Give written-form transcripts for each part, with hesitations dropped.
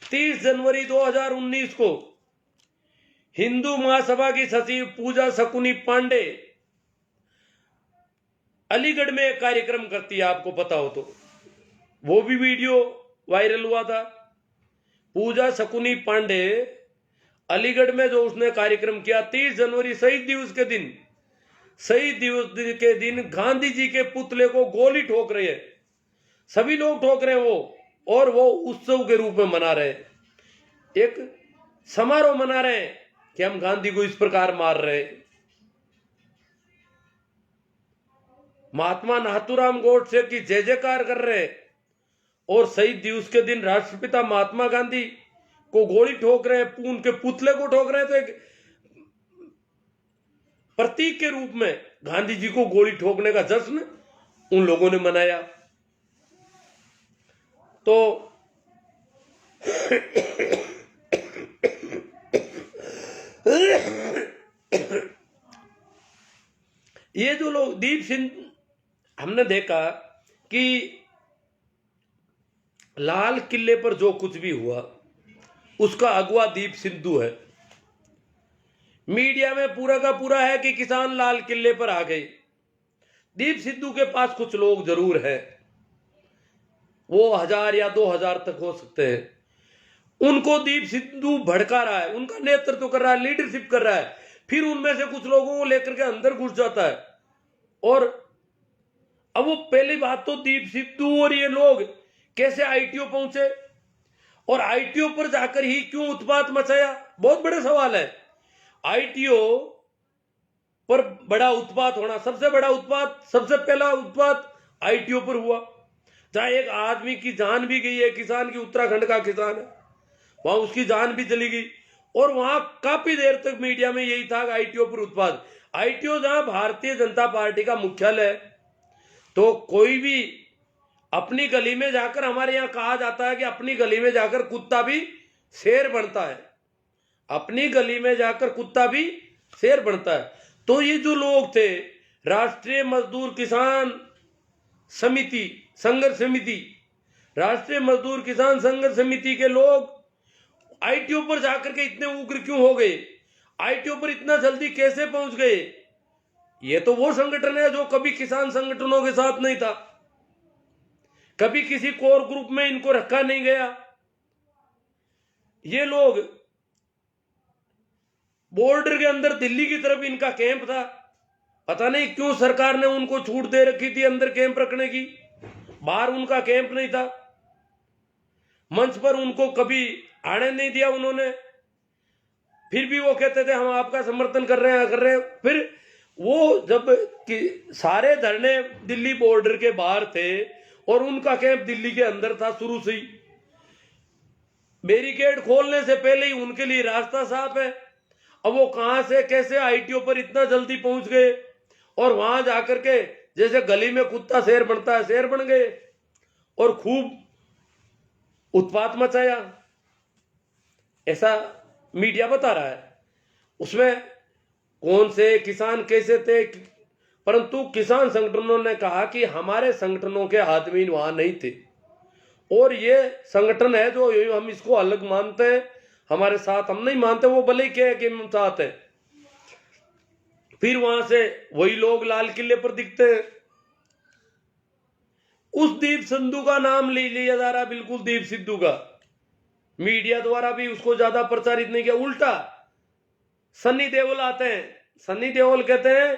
30 जनवरी 2019 को हिंदू महासभा की सचिव पूजा शकुनी पांडे अलीगढ़ में एक कार्यक्रम करती है, आपको पता हो तो, वो भी वीडियो वायरल हुआ था। पूजा शकुनी पांडे अलीगढ़ में जो उसने कार्यक्रम किया 30 जनवरी शहीद दिवस के दिन, शहीद दिवस के दिन गांधी जी के पुतले को गोली ठोक रहे हैं, सभी लोग ठोक रहे हैं वो, और वो उत्सव के रूप में मना रहे हैं, एक समारोह मना रहे हैं कि हम गांधी को इस प्रकार मार रहे हैं। महात्मा नाथूराम गोडसे की जय जयकार कर रहे हैं और शहीद दिवस के दिन राष्ट्रपिता महात्मा गांधी को गोली ठोक रहे हैं, उनके पुतले को ठोक रहे हैं। तो एक प्रतीक के रूप में गांधी जी को गोली ठोकने का जश्न उन लोगों ने मनाया। तो ये जो लोग दीप सिंह, हमने देखा कि लाल किले पर जो कुछ भी हुआ उसका अगुवा दीप सिद्धू है। मीडिया में पूरा का पूरा है कि किसान लाल किले पर आ गए। दीप सिद्धू के पास कुछ लोग जरूर है, वो 1000 या 2000 तक हो सकते हैं। उनको दीप सिद्धू भड़का रहा है, उनका नेतृत्व कर रहा है, लीडरशिप कर रहा है, फिर उनमें से कुछ लोगों को लेकर के अंदर घुस जाता है। और अब वो पहली बात तो दीप सिद्धू और ये लोग कैसे आईटीओ पहुंचे और आईटीओ पर जाकर ही क्यों उत्पात मचाया, बहुत बड़े सवाल है। आईटीओ पर बड़ा उत्पात होना, सबसे बड़ा उत्पात, सबसे पहला उत्पात आईटीओ पर हुआ, जहां एक आदमी की जान भी गई है, किसान की, उत्तराखंड का किसान है, वहां उसकी जान भी चली गई। और वहां काफी देर तक मीडिया में यही था आईटीओ पर उत्पात। आईटीओ जहां भारतीय जनता पार्टी का मुख्यालय है, तो कोई भी अपनी गली में जाकर, हमारे यहां कहा जाता है कि अपनी गली में जाकर कुत्ता भी शेर बनता है, अपनी गली में जाकर कुत्ता भी शेर बनता है। तो ये जो लोग थे, राष्ट्रीय मजदूर किसान समिति, संघर्ष समिति, राष्ट्रीय मजदूर किसान संघर्ष समिति के लोग आईटीओ पर जाकर के इतने उग्र क्यों हो गए, आईटीओ पर इतना जल्दी कैसे पहुंच गए? ये तो वो संगठन है जो कभी किसान संगठनों के साथ नहीं था, कभी किसी कोर ग्रुप में इनको रखा नहीं गया। ये लोग बॉर्डर के अंदर दिल्ली की तरफ इनका कैंप था, पता नहीं क्यों सरकार ने उनको छूट दे रखी थी अंदर कैंप रखने की, बाहर उनका कैंप नहीं था, मंच पर उनको कभी आने नहीं दिया उन्होंने। फिर भी वो कहते थे हम आपका समर्थन कर रहे हैं। फिर वो जब कि सारे धरने दिल्ली बॉर्डर के बाहर थे और उनका कैंप दिल्ली के अंदर था शुरू से ही, बैरिकेड खोलने से पहले ही उनके लिए रास्ता साफ है। अब वो कहां से कैसे आईटीओ पर इतना जल्दी पहुंच गए और वहां जाकर के जैसे गली में कुत्ता शेर बनता है, शेर बन गए और खूब उत्पात मचाया, ऐसा मीडिया बता रहा है। उसमें कौन से किसान कैसे थे, परंतु किसान संगठनों ने कहा कि हमारे संगठनों के आदमी वहां नहीं थे और ये संगठन है जो हम इसको अलग मानते हैं, हमारे साथ हम नहीं मानते, वो भले ही कहे कि हम साथ है। फिर वहां से वही लोग लाल किले पर दिखते हैं। उस दीप सिद्धू का नाम ले लिया जा रहा, बिल्कुल दीप सिद्धू का, मीडिया द्वारा भी उसको ज्यादा प्रचारित नहीं किया। उल्टा सन्नी देओल आते हैं, सन्नी देओल कहते हैं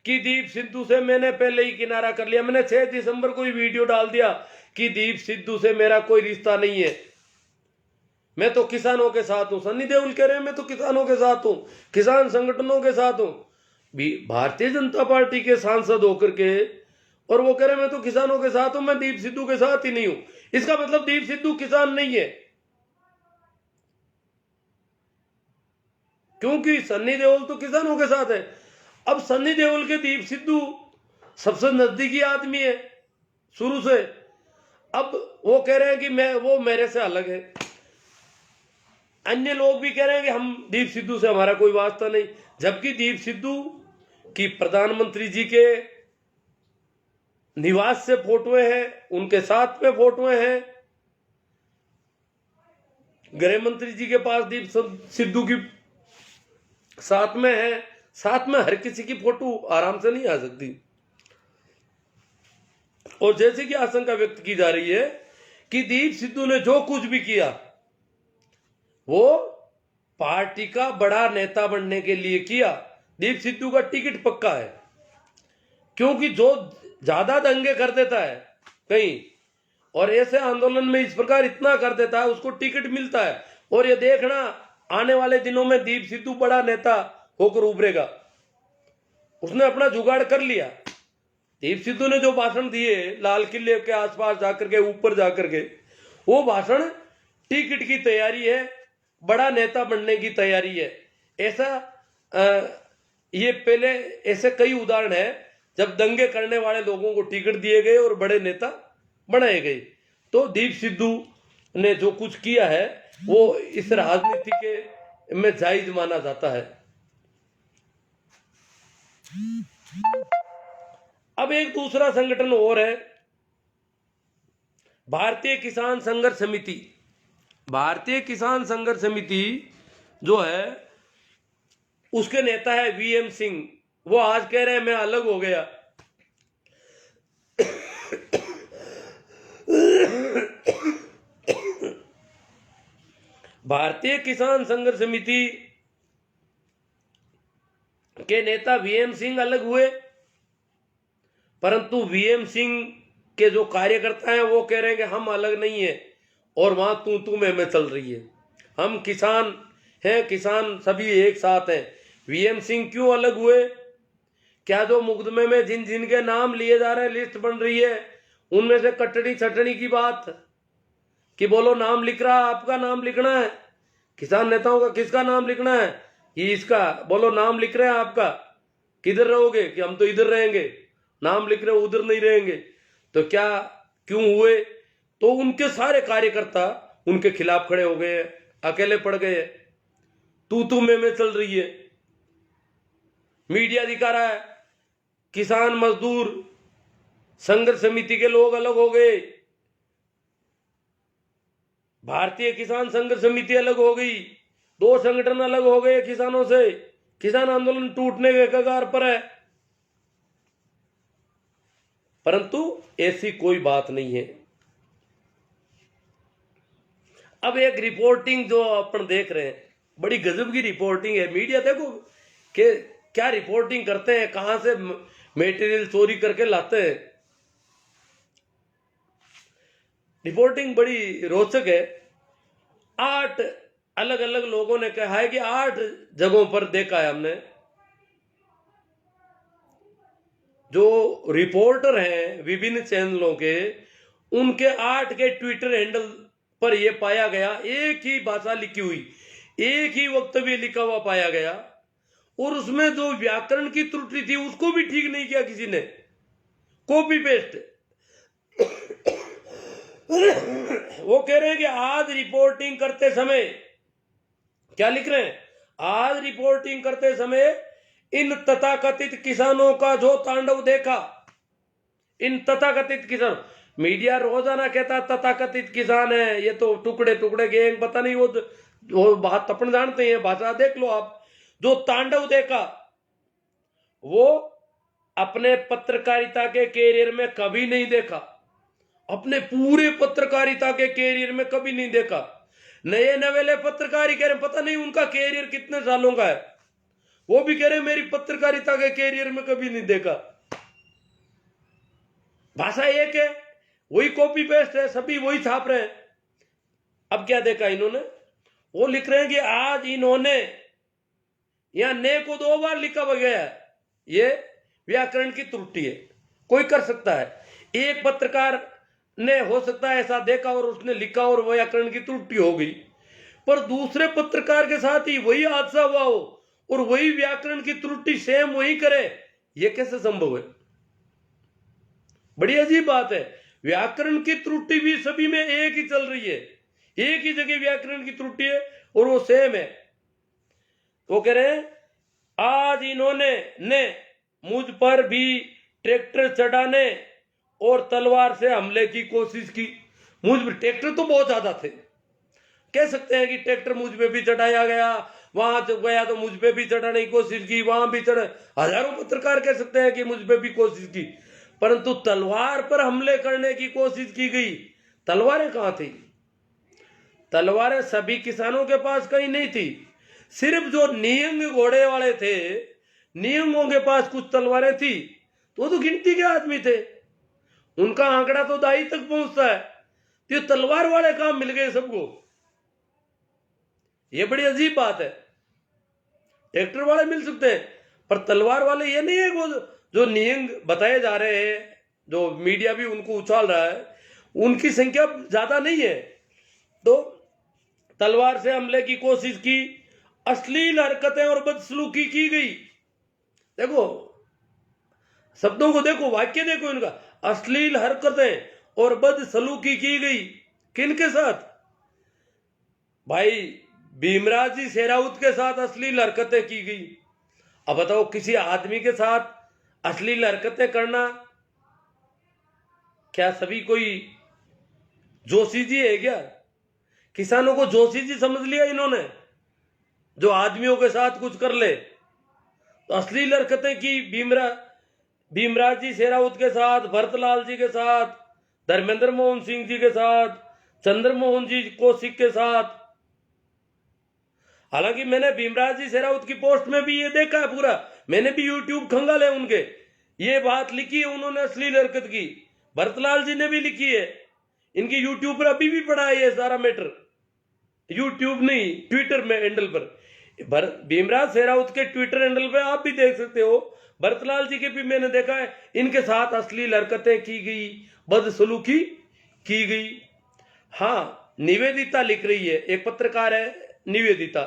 कि दीप सिद्धू से मैंने पहले ही किनारा कर लिया, मैंने 6 दिसंबर को ही वीडियो डाल दिया कि दीप सिद्धू से मेरा कोई रिश्ता नहीं है, मैं तो किसानों के साथ हूं। सन्नी देओल कह रहे हैं मैं तो किसानों के साथ हूं, किसान संगठनों के साथ हूं, भारतीय जनता पार्टी के सांसद होकर के, और वो कह रहे हैं मैं तो किसानों के साथ हूं, मैं दीप सिद्धू के साथ ही नहीं हूं। इसका मतलब दीप सिद्धू किसान नहीं है, क्योंकि सन्नी देओल तो किसानों के साथ है। अब सन्नी देओल के दीप सिद्धू सबसे नजदीकी आदमी है शुरू से, अब वो कह रहे हैं कि वो मेरे से अलग है। अन्य लोग भी कह रहे हैं कि हम दीप सिद्धू से हमारा कोई वास्ता नहीं, जबकि दीप सिद्धू की प्रधानमंत्री जी के निवास से फोटोएं हैं, उनके साथ में फोटोएं हैं, गृह मंत्री जी के पास दीप सिद्धू की साथ में है, साथ में हर किसी की फोटो आराम से नहीं आ सकती। और जैसे कि आशंका व्यक्त की जा रही है कि दीप सिद्धू ने जो कुछ भी किया वो पार्टी का बड़ा नेता बनने के लिए किया। दीप सिद्धू का टिकट पक्का है, क्योंकि जो ज्यादा दंगे कर देता है कहीं और ऐसे आंदोलन में इस प्रकार इतना कर देता है उसको टिकट मिलता है। और ये देखना आने वाले दिनों में दीप सिद्धू बड़ा नेता होकर उभरेगा। उसने अपना जुगाड़ कर लिया। दीप सिद्धू ने जो भाषण दिए लाल किले के आसपास जाकर के, ऊपर जाकर के, वो भाषण टिकट की तैयारी है, बड़ा नेता बनने की तैयारी है। ऐसा ये पहले ऐसे कई उदाहरण है जब दंगे करने वाले लोगों को टिकट दिए गए और बड़े नेता बनाए गए। तो दीप सिद्धू ने जो कुछ किया है वो इस राजनीति के में जायज माना जाता है। अब एक दूसरा संगठन और है, भारतीय किसान संघर्ष समिति। भारतीय किसान संघर्ष समिति जो है उसके नेता है वीएम सिंह। वो आज कह रहे हैं मैं अलग हो गया। भारतीय किसान संघर्ष समिति के नेता वीएम सिंह अलग हुए, परंतु वीएम सिंह के जो कार्यकर्ता हैं वो कह रहे हैं कि हम अलग नहीं है और वहां तू में चल रही है। हम किसान हैं, किसान सभी एक साथ हैं। वीएम सिंह क्यों अलग हुए? क्या जो मुकदमे में जिन जिन के नाम लिए जा रहे हैं, लिस्ट बन रही है, उनमें से कटड़ी छटड़ी की बात कि बोलो नाम लिख रहा, आपका नाम लिखना है, किसान नेताओं का किसका नाम लिखना है, ये इसका, बोलो नाम लिख रहे हैं आपका, किधर रहोगे? कि हम तो इधर रहेंगे, नाम लिख रहे हो उधर नहीं रहेंगे। तो क्या क्यों हुए? तो उनके सारे कार्यकर्ता उनके खिलाफ खड़े हो गए, अकेले पड़ गए, तू में चल रही है। मीडिया दिखा रहा है किसान मजदूर संघर्ष समिति के लोग अलग हो गए, भारतीय किसान संघर्ष समिति अलग हो गई, दो संगठन अलग हो गए किसानों से, किसान आंदोलन टूटने के कगार पर है। परंतु ऐसी कोई बात नहीं है। अब एक रिपोर्टिंग जो अपन देख रहे हैं, बड़ी गजब की रिपोर्टिंग है। मीडिया देखो कि क्या रिपोर्टिंग करते हैं, कहां से मटेरियल चोरी करके लाते हैं। रिपोर्टिंग बड़ी रोचक है। 8 अलग अलग लोगों ने कहा है कि 8 जगहों पर देखा है हमने। जो रिपोर्टर हैं विभिन्न चैनलों के, उनके 8 के ट्विटर हैंडल पर यह पाया गया, एक ही भाषा लिखी हुई, एक ही वक्तव्य लिखा हुआ पाया गया, और उसमें जो व्याकरण की त्रुटि थी उसको भी ठीक नहीं किया किसी ने, कॉपी पेस्ट। वो कह रहे हैं कि आज रिपोर्टिंग करते समय, क्या लिख रहे हैं, आज रिपोर्टिंग करते समय इन तथाकथित किसानों का जो तांडव देखा, इन तथाकथित किसान, मीडिया रोजाना कहता तथाकथित किसान है, ये तो टुकड़े टुकड़े गैंग, पता नहीं वो बात अपन जानते हैं, भाषा देख लो आप। जो तांडव देखा वो अपने पत्रकारिता के कैरियर में कभी नहीं देखा, अपने पूरे पत्रकारिता के कैरियर में कभी नहीं देखा। नए नवेले पत्रकारी कह रहे पता नहीं उनका कैरियर कितने सालों का है, वो भी कह रहे मेरी पत्रकारिता के कैरियर में कभी नहीं देखा। भाषा एक है, वही कॉपी पेस्ट है, सभी वही छाप रहे हैं। अब क्या देखा इन्होंने, वो लिख रहे हैं कि आज इन्होंने यहां ने को 2 बार लिखा गया है, ये व्याकरण की त्रुटि है, कोई कर सकता है। एक पत्रकार ने हो सकता है ऐसा देखा और उसने लिखा और व्याकरण की त्रुटि हो गई, पर दूसरे पत्रकार के साथ ही वही हादसा हुआ हो और वही व्याकरण की त्रुटि सेम वही करे, ये कैसे संभव है? बड़ी अजीब बात है। व्याकरण की त्रुटि भी सभी में एक ही चल रही है, एक ही जगह व्याकरण की त्रुटि है और वो सेम है। वो कह रहे हैं आज इन्होंने मुझ पर भी ट्रैक्टर चढ़ाने और तलवार से हमले की कोशिश की। मुझ पर ट्रैक्टर तो बहुत ज्यादा थे, कह सकते हैं कि ट्रैक्टर मुझ पे भी चढ़ाया गया, वहां तो गया तो मुझ पे भी चढ़ाने की कोशिश की, वहां भी चढ़, हजारों पत्रकार कह सकते हैं कि मुझ पे भी कोशिश की, परंतु तलवार पर हमले करने की कोशिश की गई। तलवारें कहां थी? तलवारें सभी किसानों के पास कहीं नहीं थी। सिर्फ जो नियंग घोड़े वाले थे, नियंगों के पास कुछ तलवारें थी, तो गिनती के आदमी थे, उनका आंकड़ा तो दाई तक पहुंचता है। तो तलवार वाले काम मिल गए सबको, ये बड़ी अजीब बात है। ट्रैक्टर वाले मिल सकते हैं, पर तलवार वाले ये नहीं है। वो जो नियंग बताए जा रहे हैं, जो मीडिया भी उनको उछाल रहा है, उनकी संख्या ज्यादा नहीं है। तो तलवार से हमले की कोशिश की, अश्लील हरकतें और बदसलूकी की गई। देखो शब्दों को, देखो वाक्य देखो इनका, अश्लील हरकतें और बदसलूकी की गई। किनके साथ? भाई भीमराव जी शेरावत के साथ अश्लील हरकतें की गई। अब बताओ, किसी आदमी के साथ अश्लील हरकतें करना, क्या सभी कोई जोशी जी है क्या? किसानों को जोशी जी समझ लिया इन्होंने, जो आदमियों के साथ कुछ कर ले। तो अश्लील हरकतें की भीमराव जी शेरावत के साथ, भरतलाल जी के साथ, धर्मेंद्र मोहन सिंह जी के साथ, चंद्रमोहन जी कौशिक के साथ। हालांकि मैंने भीमराव जी शेरावत की पोस्ट में भी ये देखा है पूरा, मैंने भी यूट्यूब खंगाले उनके, ये बात लिखी है उन्होंने, अश्लील हरकत की। भरतलाल जी ने भी लिखी है, इनकी यूट्यूब पर अभी भी पड़ा है ये सारा मैटर, यूट्यूब नहीं ट्विटर में हैंडल पर। भीमराव शेरावत के ट्विटर हैंडल पे आप भी देख सकते हो, भरतलाल जी के भी मैंने देखा है, इनके साथ अश्लील हरकतें की गई, बदसलूकी की गई। हाँ, निवेदिता लिख रही है, एक पत्रकार है निवेदिता,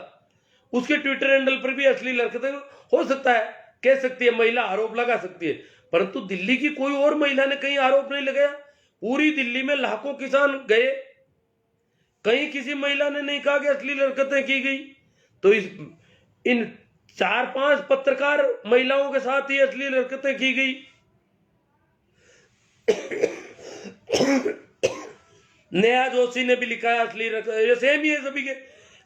उसके ट्विटर हैंडल पर भी अश्लील हरकतें हो सकता है, कह सकती है महिला, आरोप लगा सकती है, परंतु दिल्ली की कोई और महिला ने कहीं आरोप नहीं लगाया। पूरी दिल्ली में लाखों किसान गए, कहीं किसी महिला ने नहीं कहा कि अश्लील हरकतें की गई। तो इन 4-5 पत्रकार महिलाओं के साथ ही अश्लील हरकतें की गई। नेहा जोशी ने भी लिखा है अश्लील हरकतें, ये सेम ही है सभी के।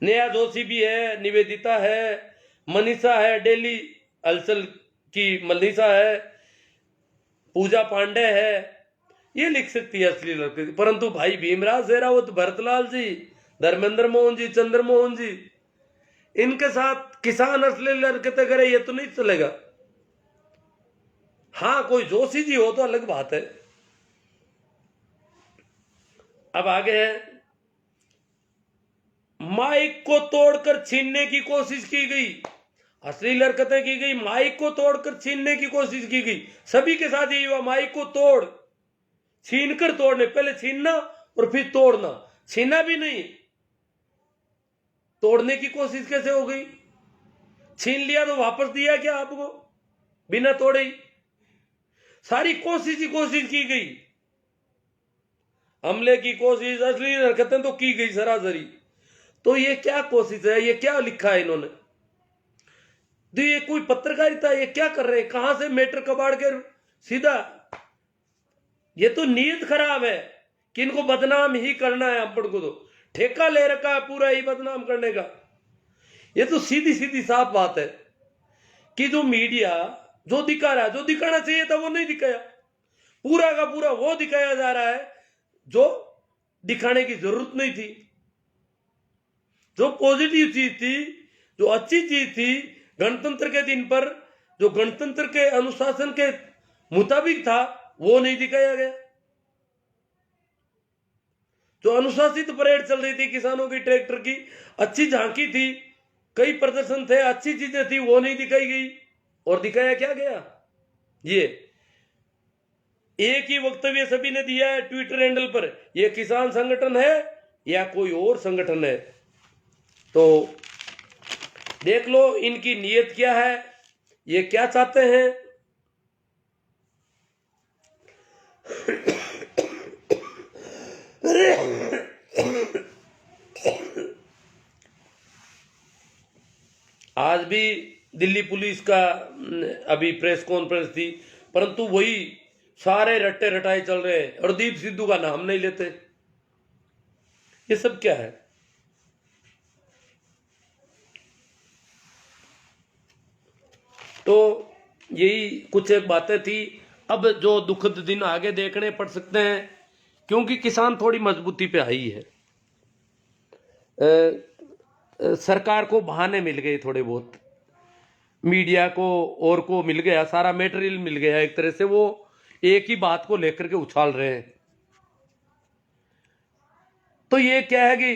नेहा जोशी भी है, निवेदिता है, मनीषा है, डेली हलचल की मनीषा है, पूजा पांडे है, ये लिख सकती है अश्लील हरकत। परंतु भाई भीमराव शेरावत, भरतलाल जी, धर्मेंद्र मोहन जी, चंद्रमोहन जी, इनके साथ किसान अश्लील हरकतें करे, ये तो नहीं चलेगा। हाँ, कोई जोशी जी हो तो अलग बात है। अब आगे है, माइक को तोड़कर छीनने की कोशिश की गई, अश्लील हरकतें की गई, माइक को तोड़कर छीनने की कोशिश की गई। सभी के साथ यही हुआ, माइक को तोड़, छीनकर तोड़ने, पहले छीनना और फिर तोड़ना, छीना भी नहीं, तोड़ने की कोशिश कैसे हो गई? छीन लिया तो वापस दिया क्या आपको बिना तोड़े ही? सारी कोशिश ही कोशिश की गई, हमले की कोशिश, अश्लील हरकतें तो की गई सरासरी। तो ये क्या कोशिश है? ये क्या लिखा है इन्होंने? तो ये कोई पत्रकारिता, ये क्या कर रहे हैं? कहां से मैटर कबाड़ के सीधा, ये तो नीयत खराब है कि इनको बदनाम ही करना है। अपन को तो ठेका ले रखा है पूरा ही बदनाम करने का। ये तो सीधी सीधी साफ बात है कि जो मीडिया जो दिखा रहा है, जो दिखाना चाहिए था वो नहीं दिखाया, पूरा का पूरा वो दिखाया जा रहा है जो दिखाने की जरूरत नहीं थी। जो पॉजिटिव चीज थी, जो अच्छी चीज थी, गणतंत्र के दिन पर जो गणतंत्र के अनुशासन के मुताबिक था, वो नहीं दिखाया गया। जो अनुशासित परेड चल रही थी किसानों की, ट्रैक्टर की अच्छी झांकी थी, कई प्रदर्शन थे, अच्छी चीजें थी, वो नहीं दिखाई गई। और दिखाया क्या गया? ये एक ही वक्तव्य सभी ने दिया है ट्विटर हैंडल पर, यह किसान संगठन है या कोई और संगठन है। तो देख लो इनकी नीयत क्या है, ये क्या चाहते हैं। आज भी दिल्ली पुलिस का अभी प्रेस कॉन्फ्रेंस थी, परंतु वही सारे रट्टे रटाए चल रहे हैं और दीप सिद्धू का नाम नहीं लेते। ये सब क्या है? तो यही कुछ एक बातें थी। अब जो दुखद दिन आगे देखने पड़ सकते हैं, क्योंकि किसान थोड़ी मजबूती पे आई है। सरकार को बहाने मिल गए थोड़े बहुत, मीडिया को और को मिल गया, सारा मेटेरियल मिल गया एक तरह से, वो एक ही बात को लेकर के उछाल रहे हैं। तो ये क्या है कि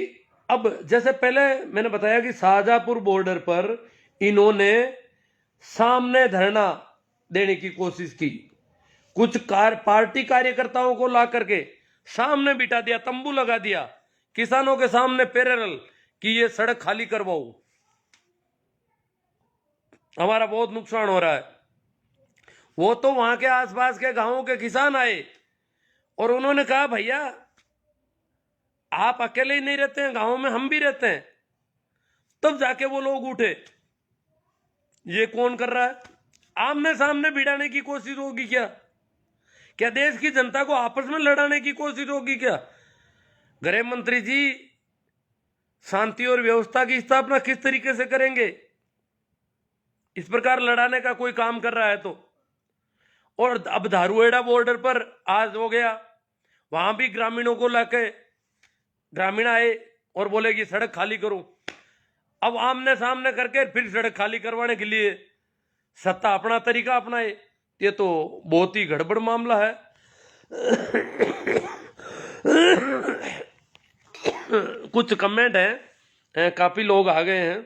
अब जैसे पहले मैंने बताया कि शाहजहांपुर बॉर्डर पर इन्होंने सामने धरना देने की कोशिश की, कुछ पार्टी कार्यकर्ताओं को ला करके सामने बिठा दिया, तंबू लगा दिया किसानों के सामने पैरेलल कि ये सड़क खाली करवाओ, हमारा बहुत नुकसान हो रहा है। वो तो वहां के आसपास के गांवों के किसान आए और उन्होंने कहा भैया आप अकेले ही नहीं रहते हैं, गांव में हम भी रहते हैं। तब जाके वो लोग उठे, ये कौन कर रहा है? आमने सामने भिड़ाने की कोशिश होगी क्या? क्या देश की जनता को आपस में लड़ाने की कोशिश होगी क्या? गृह मंत्री जी शांति और व्यवस्था की स्थापना किस तरीके से करेंगे? इस प्रकार लड़ाने का कोई काम कर रहा है तो। और अब धारूहेड़ा बॉर्डर पर आज हो गया, वहां भी ग्रामीणों को लाके ग्रामीण आए और बोले कि सड़क खाली करो। अब आमने सामने करके फिर सड़क खाली करवाने के लिए सत्ता अपना तरीका अपनाए, ये तो बहुत ही गड़बड़ मामला है। कुछ कमेंट हैं, काफी लोग आ गए हैं,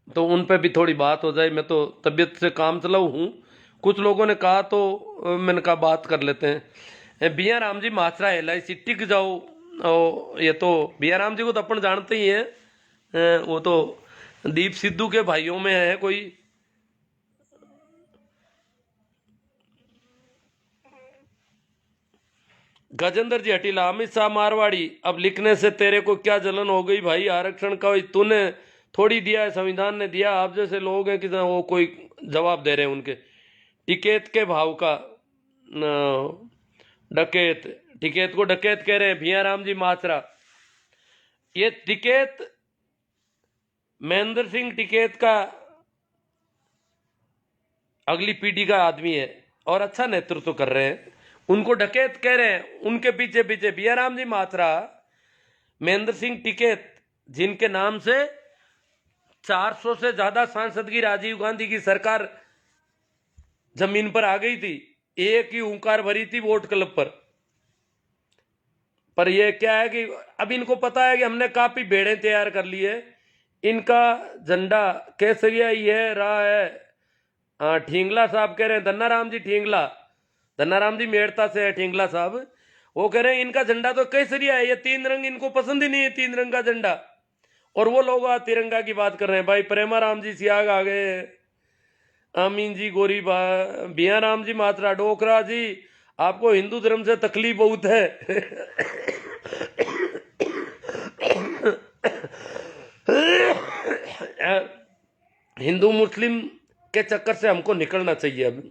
तो उन पे भी थोड़ी बात हो जाए। मैं तो तबीयत से काम चलाऊ हूँ, कुछ लोगों ने कहा तो मैंने कहा बात कर लेते हैं। बिया राम जी मात्रा LIC टिक जाओ, ये तो बिया राम जी को तो अपन जानते ही हैं, वो तो दीप सिद्धू के भाइयों में है कोई। गजेंद्र जी हटीला, अमित शाह मारवाड़ी, अब लिखने से तेरे को क्या जलन हो गई भाई? आरक्षण का तूने थोड़ी दिया है, संविधान ने दिया। आप जैसे लोग हैं कि वो कोई जवाब दे रहे हैं उनके। टिकैत के भाव का डकैत, टिकैत को डकैत कह रहे हैं भिया राम जी माचरा। ये टिकैत महेंद्र सिंह टिकैत का अगली पीढ़ी का आदमी है और अच्छा नेतृत्व कर रहे हैं, उनको डकैत कह रहे हैं। उनके पीछे पीछे बिया राम जी माथुरा, महेंद्र सिंह टिकैत, जिनके नाम से 400 से ज्यादा सांसद की राजीव गांधी की सरकार जमीन पर आ गई थी, एक ही हुंकार भरी थी वोट क्लब पर ये क्या है कि अब इनको पता है कि हमने काफी भेड़ें तैयार कर ली है। इनका झंडा केसरिया ही है रहा है। ठींगला साहब कह रहे हैं, धन्ना राम जी ठींगला, धन्ना राम जी मेड़ता से है ठींगला साहब, वो कह रहे हैं इनका झंडा तो केसरिया है, ये 3 रंग इनको पसंद ही नहीं है, 3 रंग का झंडा। और वो लोग तिरंगा की बात कर रहे हैं। भाई प्रेमा राम जी सियाग आ गए, अमीन जी गोरी बिया राम जी मात्रा, डोकरा जी आपको हिंदू धर्म से तकलीफ बहुत है। हिंदू मुस्लिम के चक्कर से हमको निकलना चाहिए। अब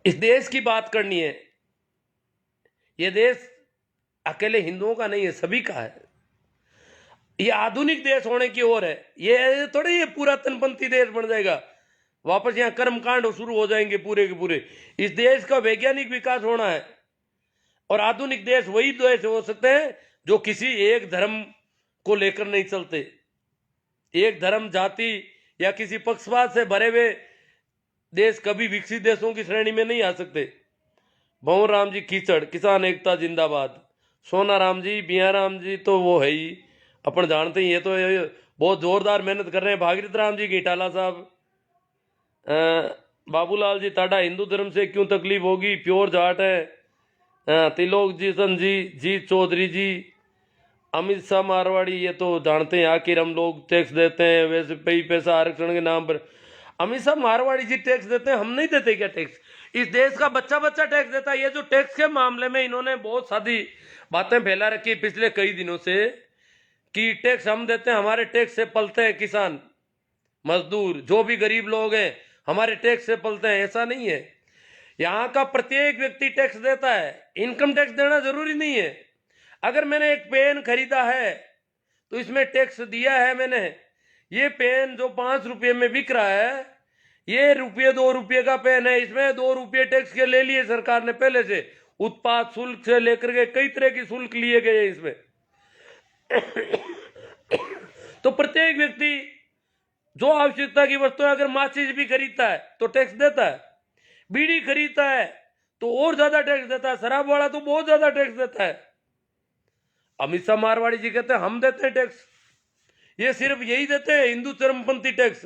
इस देश की बात करनी है, यह देश अकेले हिंदुओं का नहीं है, सभी का है। ये आधुनिक देश होने की ओर है, ये थोड़े ये पुरातनपंथी देश बन जाएगा, वापस यहाँ कर्मकांड शुरू हो जाएंगे पूरे के पूरे। इस देश का वैज्ञानिक विकास होना है, और आधुनिक देश वही देश हो सकते हैं जो किसी एक धर्म को लेकर नहीं चलते। एक धर्म जाति या किसी पक्षपात से भरे हुए देश कभी विकसित देशों की श्रेणी में नहीं आ सकते। भंवर राम जी कीचड़, किसान एकता जिंदाबाद। सोना राम जी, बिया राम जी तो वो है ही, अपन जानते ही, ये तो बहुत जोरदार मेहनत कर रहे हैं। भागीरथ राम जी गीटाला साहब, बाबूलाल जी टाडा, हिंदू धर्म से क्यों तकलीफ होगी, प्योर जाट है। तिलोक जी सन जी, जीत चौधरी जी, अमित शाह मारवाड़ी, ये तो जानते हैं आखिर हम लोग टैक्स देते हैं, वैसे पे पैसा आरक्षण के नाम पर। अमित शाह मारवाड़ी जी टैक्स देते हैं, हम नहीं देते क्या टैक्स? इस देश का बच्चा बच्चा टैक्स देता है। ये जो टैक्स के मामले में इन्होंने बहुत सारी बातें फैला रखी पिछले कई दिनों से कि टैक्स हम देते हैं, हमारे टैक्स से पलते हैं किसान मजदूर, जो भी गरीब लोग हैं हमारे टैक्स से पलते हैं। ऐसा नहीं है, यहाँ का प्रत्येक व्यक्ति टैक्स देता है। इनकम टैक्स देना जरूरी नहीं है। अगर मैंने एक पेन खरीदा है तो इसमें टैक्स दिया है मैंने, ये पेन जो 5 रुपये में बिक रहा है, ये रुपये 2 रुपये का पेन है, इसमें 2 रुपये टैक्स के ले लिए सरकार ने पहले से, उत्पाद शुल्क से लेकर के कई तरह की शुल्क लिए गए हैं इसमें। तो प्रत्येक व्यक्ति जो आवश्यकता की वस्तु है, अगर माचिस भी खरीदता है तो टैक्स देता है, बीड़ी खरीदता है तो और ज्यादा टैक्स देता है, शराब वाला तो बहुत ज्यादा टैक्स देता है। अमित शाह मारवाड़ी जी कहते हैं हम देते हैं टैक्स, ये सिर्फ यही देते हैं हिंदू चरमपंथी टैक्स,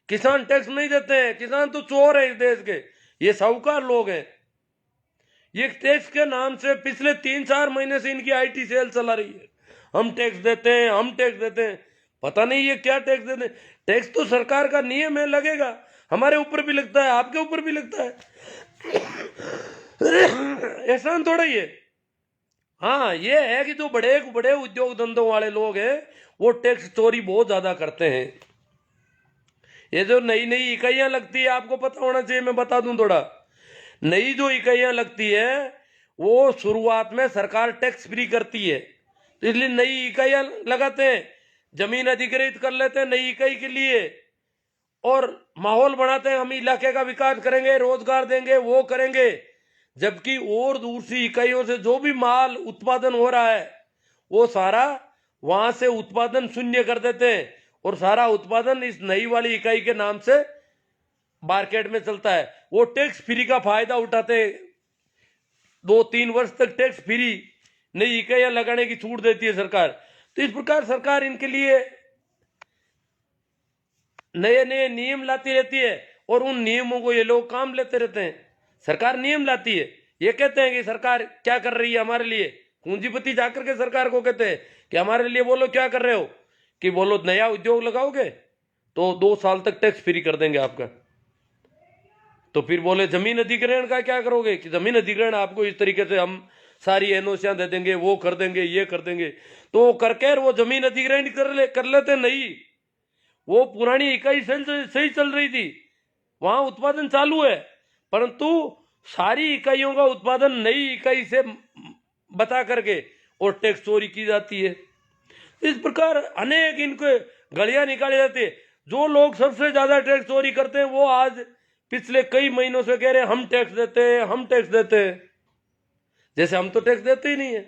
किसान टैक्स नहीं देते हैं। किसान तो चोर है इस देश के, ये साहूकार लोग हैं। ये टैक्स के नाम से पिछले 3-4 महीने से इनकी आईटी सेल चला रही है, हम टैक्स देते हैं, हम टैक्स देते हैं। पता नहीं ये क्या टैक्स देते हैं। टैक्स तो सरकार का नियम है, लगेगा, हमारे ऊपर भी लगता है, आपके ऊपर भी लगता है, एहसान थोड़ा ही है। हाँ ये है कि जो बड़े बड़े उद्योग धंधों वाले लोग हैं वो टैक्स चोरी बहुत ज्यादा करते हैं। ये जो नई नई इकाइयां लगती है, आपको पता होना चाहिए, मैं बता दूं थोड़ा। नई जो इकाइयां लगती है वो शुरुआत में सरकार टैक्स फ्री करती है, तो इसलिए नई इकाइयां लगाते हैं, जमीन अधिग्रहित कर लेते हैं नई इकाई के लिए, और माहौल बनाते हैं, हम इलाके का विकास करेंगे, रोजगार देंगे, वो करेंगे। जबकि और दूसरी इकाइयों से जो भी माल उत्पादन हो रहा है वो सारा वहां से उत्पादन शून्य कर देते हैं, और सारा उत्पादन इस नई वाली इकाई के नाम से मार्केट में चलता है। वो टैक्स फ्री का फायदा उठाते, 2-3 वर्ष तक टैक्स फ्री नई इकाइयां लगाने की छूट देती है सरकार। तो इस प्रकार सरकार इनके लिए नए नए नियम लाती रहती है, और उन नियमों को ये लोग काम लेते रहते हैं। सरकार नियम लाती है, ये कहते हैं कि सरकार क्या कर रही है हमारे लिए, पूंजीपति जाकर के सरकार को कहते हैं कि हमारे लिए बोलो क्या कर रहे हो, कि बोलो नया उद्योग लगाओगे तो 2 साल तक टैक्स फ्री कर देंगे आपका। तो फिर बोले जमीन अधिग्रहण का क्या करोगे, कि जमीन अधिग्रहण आपको इस तरीके से हम सारी एनओसियां दे देंगे, वो कर देंगे, ये कर देंगे। तो वो करके वो जमीन अधिग्रहण कर लेते नहीं, वो पुरानी इकाई सही चल रही थी, वहां उत्पादन चालू है, परंतु सारी इकाइयों का उत्पादन नई इकाई से बचा करके और टैक्स चोरी की जाती है। इस प्रकार अनेक इनको गलियां निकाली जाती है। जो लोग सबसे ज्यादा टैक्स चोरी करते हैं वो आज पिछले कई महीनों से कह रहे हैं हम टैक्स देते हैं, हम टैक्स देते हैं, जैसे हम तो टैक्स देते ही नहीं है।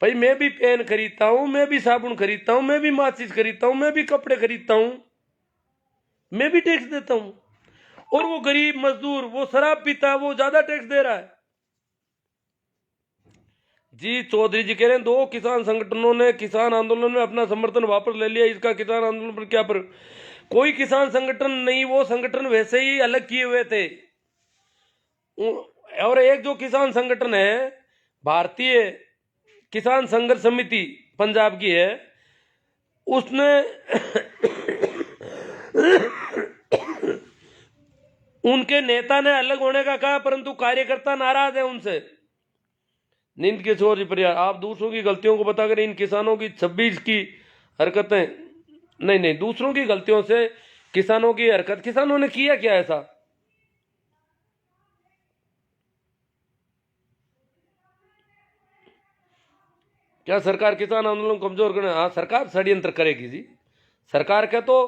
भाई मैं भी पेन खरीदता हूं, मैं भी साबुन खरीदता हूं, मैं भी माचिस खरीदता हूं, मैं भी कपड़े खरीदता हूं, मैं भी टैक्स देता हूं। और वो गरीब मजदूर, वो शराब पीता है, वो ज्यादा टैक्स दे रहा है। जी चौधरी जी कह रहे हैं 2 किसान संगठनों ने किसान आंदोलन में अपना समर्थन वापस ले लिया, इसका किसान आंदोलन पर क्या पर? कोई किसान संगठन नहीं, वो संगठन वैसे ही अलग किए हुए थे। और एक जो किसान संगठन है भारतीय किसान संघर्ष समिति पंजाब की है, उसने उनके नेता ने अलग होने का कहा, परंतु कार्यकर्ता नाराज है उनसे। नींद के छोर पर आप दूसरों की गलतियों को बताकर इन किसानों की 26 की हरकतें, नहीं दूसरों की गलतियों से किसानों की हरकत, किसानों ने किया क्या ऐसा? क्या सरकार किसान आंदोलन कमजोर करने? हाँ सरकार षड्यंत्र करेगी जी, सरकार का तो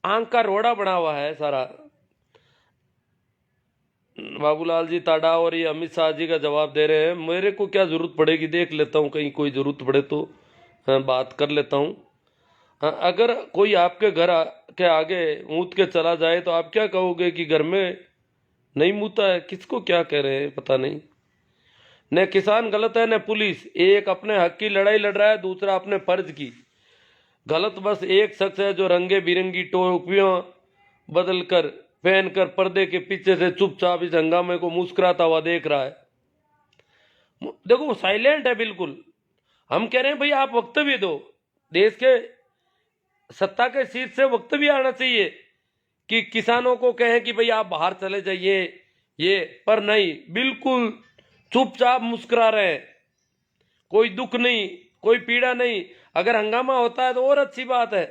आंख का रोड़ा बना हुआ है सारा। बाबूलाल जी ताडा और ये अमित शाह जी का जवाब दे रहे हैं, मेरे को क्या जरूरत पड़ेगी, देख लेता हूँ कहीं कोई जरूरत पड़े तो बात कर लेता हूँ। अगर कोई आपके घर के आगे मूत के चला जाए तो आप क्या कहोगे कि घर में नहीं मूता है? किसको क्या कह रहे हैं पता नहीं। न किसान गलत है न पुलिस, एक अपने हक की लड़ाई लड़ रहा है, दूसरा अपने फर्ज की। गलत बस एक शख्स है जो रंगे बिरंगी टोपियां बदल कर पहनकर पर्दे के पीछे से चुपचाप इस हंगामे को मुस्कुराता हुआ देख रहा है। देखो वो साइलेंट है बिल्कुल। हम कह रहे हैं भाई आप वक्तव्य दो, देश के सत्ता के शीर्ष से वक्तव्य आना चाहिए कि किसानों को कहें कि भाई आप बाहर चले जाइए, ये पर नहीं, बिल्कुल चुपचाप मुस्कुरा रहे हैं, कोई दुख नहीं, कोई पीड़ा नहीं। अगर हंगामा होता है तो और अच्छी बात है।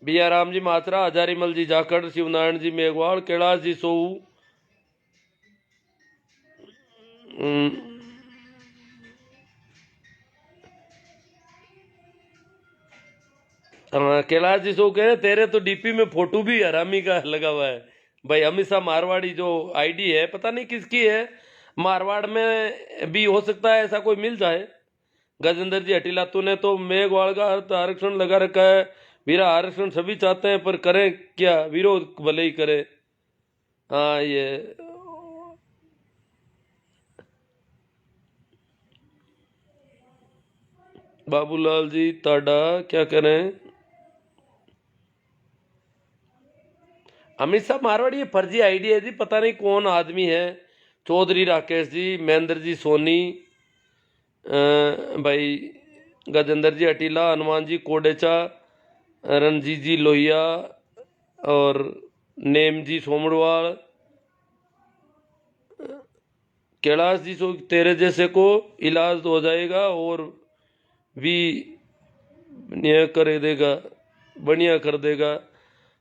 बिया राम जी मात्रा, हजारीमल जी जाखड़, शिवनारायण जी मेघवाल, कैलाश जी सोऊ, हाँ, कैलाश जी सो कहे तेरे तो डीपी में फोटो भी हरामी का लगा हुआ है। भाई हमेशा मारवाड़ी जो आईडी है पता नहीं किसकी है, मारवाड़ में भी हो सकता है ऐसा कोई मिल जाए। गजेंद्र जी हटीला तूने तो मेघवाल का आरक्षण लगा रखा है, वीरा आरक्षण सभी चाहते हैं पर करें क्या, विरोध भले ही करे। हाँ ये बाबूलाल जी ताडा क्या करें। अमित शाह मारवाड़ी ये फर्जी आईडी है जी, पता नहीं कौन आदमी है। चौधरी राकेश जी, महेंद्र जी सोनी, भाई गजेंद्र जी अटीला, हनुमान जी कोडेचा, रणजीत जी लोहिया और नेम जी सोमड़वाल, कैलाश जी सो तेरे जैसे को इलाज हो जाएगा और भी बढ़िया कर देगा, बढ़िया कर देगा।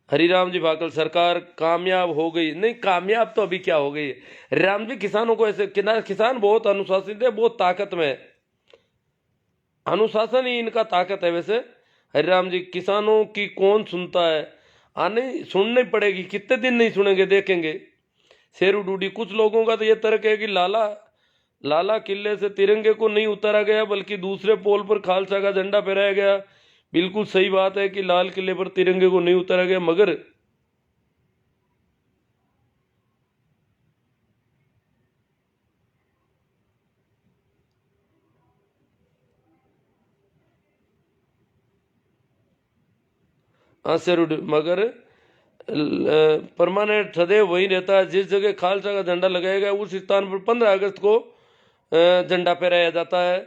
हरिराम जी भाकल सरकार कामयाब हो गई, नहीं कामयाब तो अभी क्या हो गई। हरिराम जी किसानों को ऐसे किसान बहुत अनुशासित है, बहुत ताकत में है, अनुशासन ही इनका ताकत है। वैसे हरिराम जी किसानों की कौन सुनता है, आने सुननी पड़ेगी, कितने दिन नहीं सुनेंगे देखेंगे। शेरू डूडी कुछ लोगों का तो ये तर्क है कि लाला लाला किले से तिरंगे को नहीं उतारा गया बल्कि दूसरे पोल पर खालसा का झंडा फहराया गया। बिल्कुल सही बात है कि लाल किले पर तिरंगे को नहीं उतारा गया, मगर शेरू मगर परमानेंट सदैव वही रहता है। जिस जगह खालसा का झंडा लगाया गया उस स्थान पर 15 अगस्त को झंडा फहराया जाता है।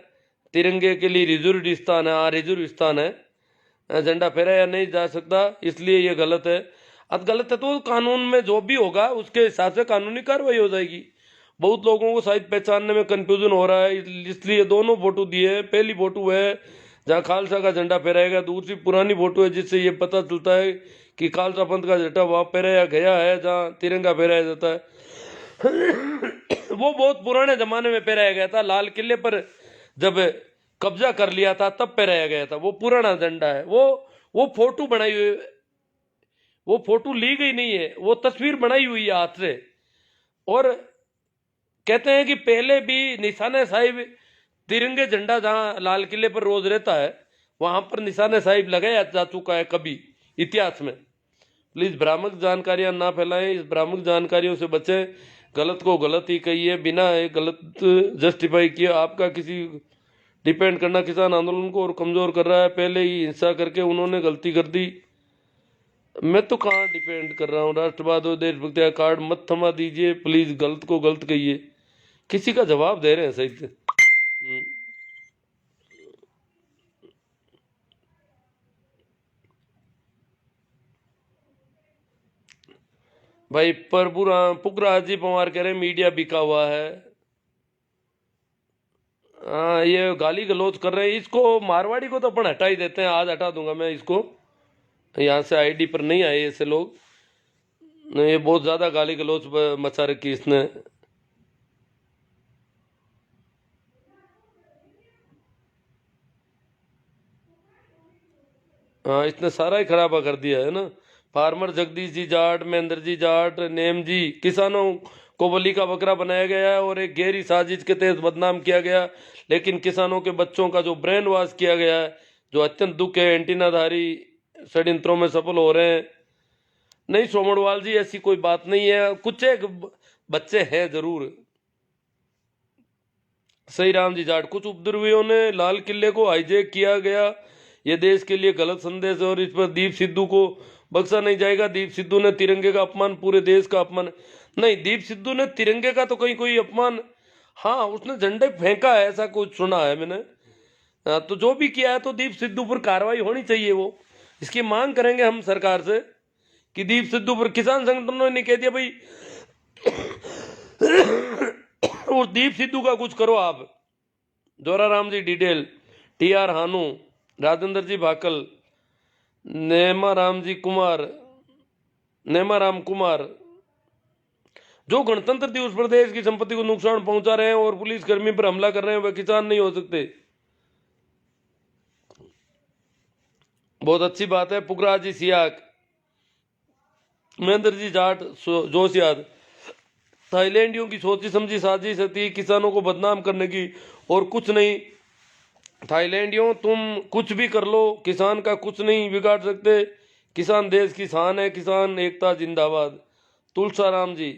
तिरंगे के लिए रिजर्व स्थान है, रिजर्व स्थान है, झंडा फहराया नहीं जा सकता, इसलिए ये गलत है। अब गलत है तो कानून में जो भी होगा उसके हिसाब से कानूनी कार्रवाई हो जाएगी। बहुत लोगों को शायद पहचानने में कंफ्यूजन हो रहा है, इसलिए दोनों फोटो दिए। पहली फोटो है जहाँ खालसा का झंडा फहराएगा, दूसरी पुरानी फोटो है जिससे ये पता चलता है कि खालसा पंथ का झंडा वहाँ फहराया गया है जहाँ तिरंगा फहराया जाता है। वो बहुत पुराने जमाने में फहराया गया था, लाल किले पर जब कब्जा कर लिया था तब फहराया गया था, वो पुराना झंडा है। वो फोटो बनाई हुई, वो फोटो ली गई नहीं है, वो तस्वीर बनाई हुई है हाथ से। और कहते हैं कि पहले भी निशाने साहिब तिरंगे झंडा जहां लाल किले पर रोज रहता है वहां पर निशाने साहिब लगाया जा चुका है कभी इतिहास में। प्लीज भ्रामक जानकारियां ना फैलाएं, इस भ्रामक जानकारियों से बचें। गलत को गलत ही कहिए, बिना गलत जस्टिफाई किए आपका किसी डिपेंड करना किसान आंदोलन को और कमजोर कर रहा है। पहले ही हिंसा करके उन्होंने गलती कर दी। मैं तो कहाँ डिपेंड कर रहा हूँ, राष्ट्रवाद और देशभक्ति का कार्ड मत थमा दीजिए प्लीज, गलत को गलत कहिए। किसी का जवाब दे रहे हैं सही से। भाई प्रभुराम पुखराज जी पवार कह रहे हैं मीडिया बिका हुआ है। हाँ ये गाली गलौज कर रहे हैं, इसको मारवाड़ी को तो अपन हटा ही देते हैं। आज हटा दूंगा मैं इसको, यहाँ से आईडी पर नहीं आए ऐसे लोग। ये बहुत ज्यादा गाली गलौज मचा रखी इसने। हाँ इसने सारा ही खराबा कर दिया है ना। फार्मर जगदीश जी जाट, महेंद्र जी जाट, नेम जी, किसानों को बलि का बकरा बनाया गया है और एक गहरी साजिश के तहत बदनाम किया गया। लेकिन किसानों के बच्चों का जो ब्रेन वॉश किया गया है, जो अत्यंत दुख है, एंटीनाधारी षड्यंत्रों में सफल हो रहे हैं। नहीं सोमड़वाल जी ऐसी कोई बात नहीं है, कुछ एक बच्चे हैं जरूर। सही राम जी जाट, कुछ उपद्रवियों ने लाल किले को हाईजैक किया गया, ये देश के लिए गलत संदेश है और इस पर दीप सिद्धू को बख्शा नहीं जाएगा। दीप सिद्धू ने तिरंगे का अपमान, पूरे देश का अपमान नहीं, दीप सिद्धू ने तिरंगे का तो कहीं कोई अपमान, हाँ उसने झंडे फेंका है ऐसा कुछ सुना है मैंने। तो जो भी किया है तो दीप सिद्धू पर कार्रवाई होनी चाहिए। वो इसकी मांग करेंगे हम सरकार से कि दीप सिद्धू पर, किसान संगठनों ने कह दिया भाई उस दीप सिद्धू का कुछ करो आप। जोराराम जी डिटेल, टीआर हानू, राजेंद्र जी भाकल, नेमाराम कुमार जो गणतंत्र दिवस पर देश की संपत्ति को नुकसान पहुंचा रहे हैं और पुलिसकर्मी पर हमला कर रहे हैं वह किसान नहीं हो सकते। बहुत अच्छी बात है। पुखराज जी सियाक, महेंद्र जी जाट जोशियाद, थाईलैंडियों की सोची समझी साजिश थी किसानों को बदनाम करने की और कुछ नहीं। थाईलैंडियों तुम कुछ भी कर लो, किसान का कुछ नहीं बिगाड़ सकते। किसान देश की शान है, किसान एकता जिंदाबाद। तुलसाराम जी,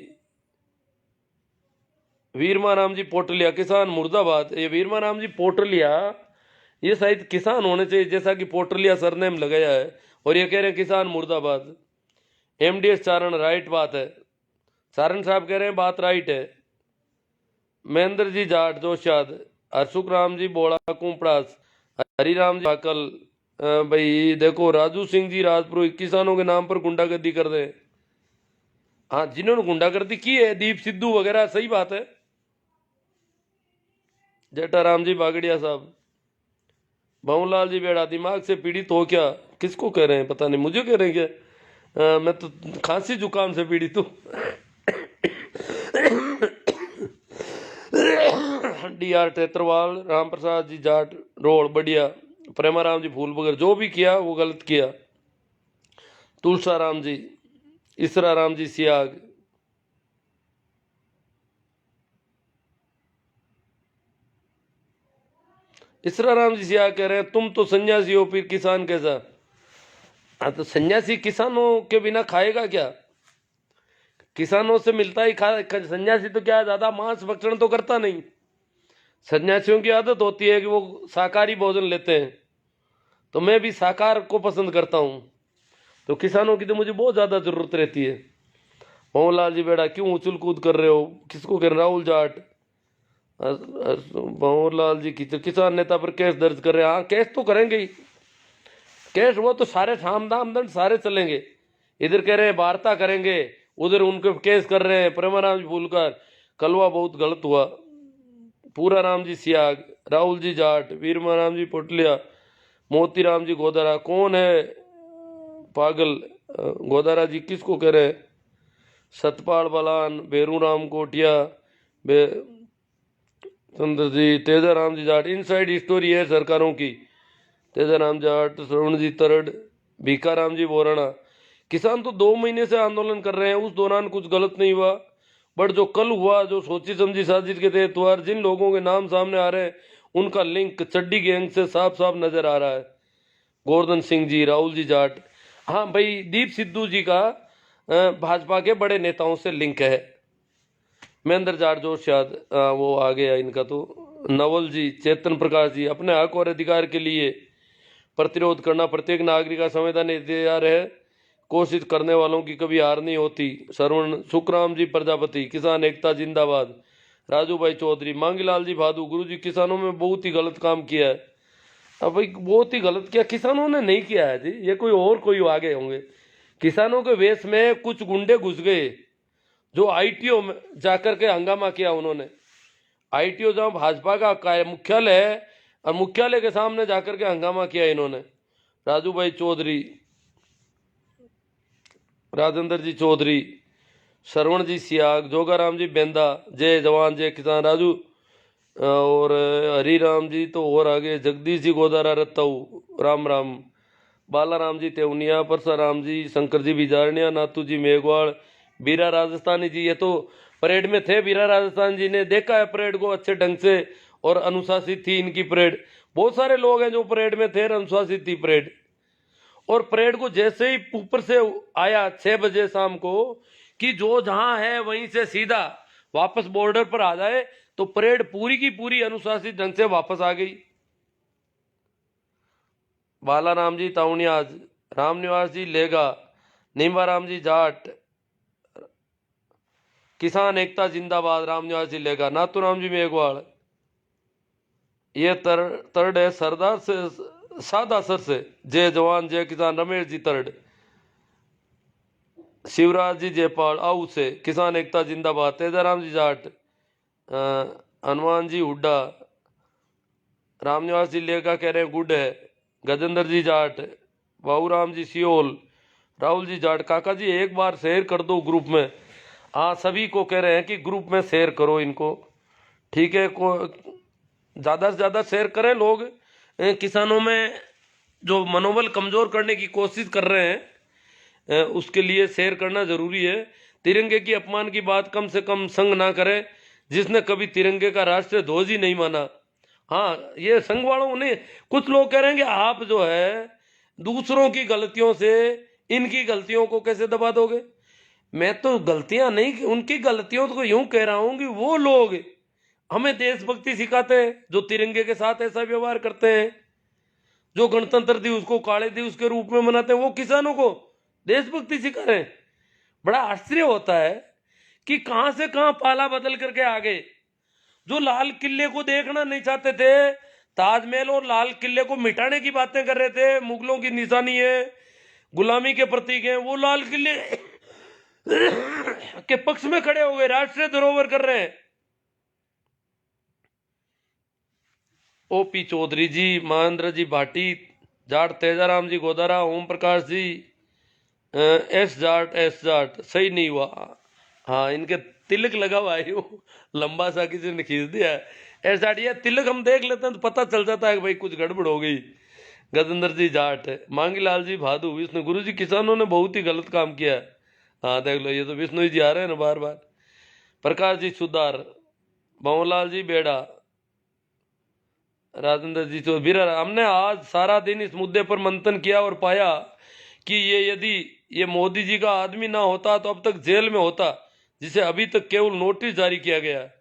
वीरमाराम जी पोटलिया, किसान मुर्दाबाद। ये वीरमाराम जी पोटलिया ये शायद किसान होने चाहिए, जैसा कि पोटलिया सरनेम लगाया है, और ये कह रहे हैं किसान मुर्दाबाद। एमडीएस चारण, राइट बात है। चारण साहब कह रहे हैं बात राइट है। महेंद्र जी जाट जोशाद, हरसुख राम जी बोड़ा कुंपड़ास, हरिराम जी भाकल। भाई देखो राजू सिंह जी राजपुरोहित किसानों के नाम पर गुंडागर्दी कर रहे हैं। हाँ, जिन्होंने गुंडागर्दी की है, दीप सिद्धू वगैरह, सही बात है। जेठाराम जी बागड़िया साहब, भवनलाल जी बेड़ा, दिमाग से पीड़ित हो क्या? किसको कह रहे हैं पता नहीं, मुझे कह रहे हैं क्या? मैं तो खांसी जुकाम से पीड़ित हूँ। D R टेत्रवाल, Ram Prasad ji Jat road बढ़िया, प्रेमाराम जी फूल बगर, जो भी किया वो गलत किया। तुलसाराम जी, इसरा राम जी सियाग, इसरा राम जी सियाग कह रहे हैं तुम तो सन्यासी हो, फिर किसान कैसा? हाँ, तो सन्यासी किसानों के बिना खाएगा क्या? किसानों से मिलता ही खा। सन्यासी तो क्या ज्यादा मांस भक्षण तो करता नहीं। सन्यासियों की आदत होती है कि वो शाकाहारी भोजन लेते हैं, तो मैं भी शाकाहार को पसंद करता हूँ। तो किसानों की तो मुझे बहुत ज्यादा जरूरत रहती है। मोहनलाल जी बेड़ा, क्यों उछल कूद कर रहे हो? किसको कह रहे? राहुल जाट, मोहनलाल जी किसान नेता पर केस दर्ज कर रहे हैं। हाँ, केस तो करेंगे ही। केस वो तो सारे सामदाम दंड सारे चलेंगे। इधर कह रहे हैं वार्ता करेंगे, उधर उनके केस कर रहे हैं। प्रेमाराम जी फूलकर, कलवा बहुत गलत हुआ। पूरा राम जी सियाग, राहुल जी जाट, वीरमाराम जी पोटलिया, मोतीराम जी गोदारा। कौन है पागल? गोदारा जी किसको कह रहे हैं? सतपाल बलान, बेरूराम कोटिया, चंद्र जी, तेजाराम जी जाट। इनसाइड स्टोरी है सरकारों की। तेजाराम जाट, श्रवण जी तरड़, भीखाराम जी बोराना। किसान तो 2 महीने से आंदोलन कर रहे हैं, उस दौरान कुछ गलत नहीं हुआ, बट जो कल हुआ, जो सोची समझी साजिश के तहत हुआ, जिन लोगों के नाम सामने आ रहे हैं उनका लिंक चड्डी गैंग से साफ साफ नजर आ रहा है। गोवर्धन सिंह जी, राहुल जी जाट। हाँ भाई, दीप सिद्धू जी का भाजपा के बड़े नेताओं से लिंक है। महेंद्र जाट जोशियाद, वो आ गया इनका तो। नवल जी, चेतन प्रकाश जी, अपने हक और अधिकार के लिए प्रतिरोध करना प्रत्येक नागरिक का संविधान अधिकार है, कोशिश करने वालों की कभी हार नहीं होती। श्रवण सुखराम जी प्रजापति, किसान एकता जिंदाबाद। राजू भाई चौधरी, मांगीलाल जी भादू, गुरु जी किसानों में बहुत ही गलत काम किया है। अब भाई बहुत ही गलत किया, किसानों ने नहीं किया है जी, ये कोई आगे होंगे। किसानों के वेश में कुछ गुंडे घुस गए, जो आईटीओ में जाकर के हंगामा किया उन्होंने। आईटीओ जहां भाजपा का मुख्यालय है, और मुख्यालय के सामने जाकर के हंगामा किया इन्होंने। राजू भाई चौधरी, राजेंद्र जी चौधरी, श्रवण जी सियाग, जोगाराम जी बेंदा, जय जवान जय किसान। राजू और हरिराम जी तो और आगे, जगदीश जी गोदारा रत्ताऊ, राम राम। बालाराम जी तेवनिया, परसाराम जी, शंकर जी बिजारनिया, नाथू जी मेघवाड़, बीरा राजस्थानी जी। ये तो परेड में थे, बीरा राजस्थान जी ने देखा है परेड को अच्छे ढंग से, और अनुशासित थी इनकी परेड। बहुत सारे लोग हैं जो परेड में थे, अनुशासित थी परेड। और परेड को जैसे ही ऊपर से आया 6 बजे शाम को, कि जो जहां है वहीं से सीधा वापस बॉर्डर पर आ जाए, तो परेड पूरी की पूरी अनुशासित ढंग से वापस आ गई। बालाराम जी ताउनियाज, रामनिवास जी लेगा, नीमाराम जी जाट, किसान एकता जिंदाबाद, रामनिवास जी लेगा। नाथूराम जी मेघवाड़, ये तरड है सरदार से सादा सर से, जय जवान जय किसान, रमेश जी तरड। शिवराज जी जयपाल आऊ से, किसान एकता जिंदाबाद। तेजाराम जी जाट, हनुमान जी हुड्डा, रामनिवास जी लेगा कह रहे हैं गुड है। गजेंद्र जी जाट, बाबूराम जी सियोल, राहुल जी जाट। काका जी एक बार शेयर कर दो ग्रुप में। हाँ, सभी को कह रहे हैं कि ग्रुप में शेयर करो इनको, ठीक है? को ज़्यादा से ज़्यादा शेयर करें लोग, किसानों में जो मनोबल कमजोर करने की कोशिश कर रहे हैं उसके लिए शेयर करना जरूरी है। तिरंगे की अपमान की बात कम से कम संघ ना करे, जिसने कभी तिरंगे का राष्ट्रीय ध्वज ही नहीं माना। हाँ, ये संघ वालों ने, कुछ लोग कह रहे हैं कि आप जो है दूसरों की गलतियों से इनकी गलतियों को कैसे दबा दोगे। मैं तो गलतियां नहीं, उनकी गलतियों को यूं कह रहा हूं कि वो लोग हमें देशभक्ति सिखाते हैं जो तिरंगे के साथ ऐसा व्यवहार करते हैं, जो गणतंत्र दिवस को काले दिवस के रूप में मनाते हैं, वो किसानों को देशभक्ति सिखा रहे हैं। बड़ा आश्चर्य होता है कि कहां से कहां पाला बदल करके आ गए। जो लाल किले को देखना नहीं चाहते थे, ताजमहल और लाल किले को मिटाने की बातें कर रहे थे, मुगलों की निशानी है, गुलामी के प्रतीक हैं, वो लाल किले के पक्ष में खड़े हो गए, राष्ट्रीय धरोहर कर रहे हैं। ओपी चौधरी जी, महेंद्र जी भाटी जाट, तेजाराम जी गोदारा, ओम प्रकाश जी, एस जाट सही नहीं हुआ। हाँ, इनके तिलक लगा हुआ है, लंबा सा किसी ने खींच दिया है। एस जाट, ये तिलक हम देख लेते हैं तो पता चल जाता है कि भाई कुछ गड़बड़ हो गई। गजेंद्र जी जाट, मांगीलाल जी भादू, विष्णु गुरु जी, किसानों ने बहुत ही गलत काम किया है। हाँ देख लो, ये तो विष्णु जी आ रहे हैं ना बार बार। प्रकाश जी सुधार, भवनलाल जी बेड़ा, राजेंद्र जी तो बिरर। हमने आज सारा दिन इस मुद्दे पर मंथन किया और पाया कि यदि ये मोदी जी का आदमी ना होता तो अब तक जेल में होता, जिसे अभी तक केवल नोटिस जारी किया गया है।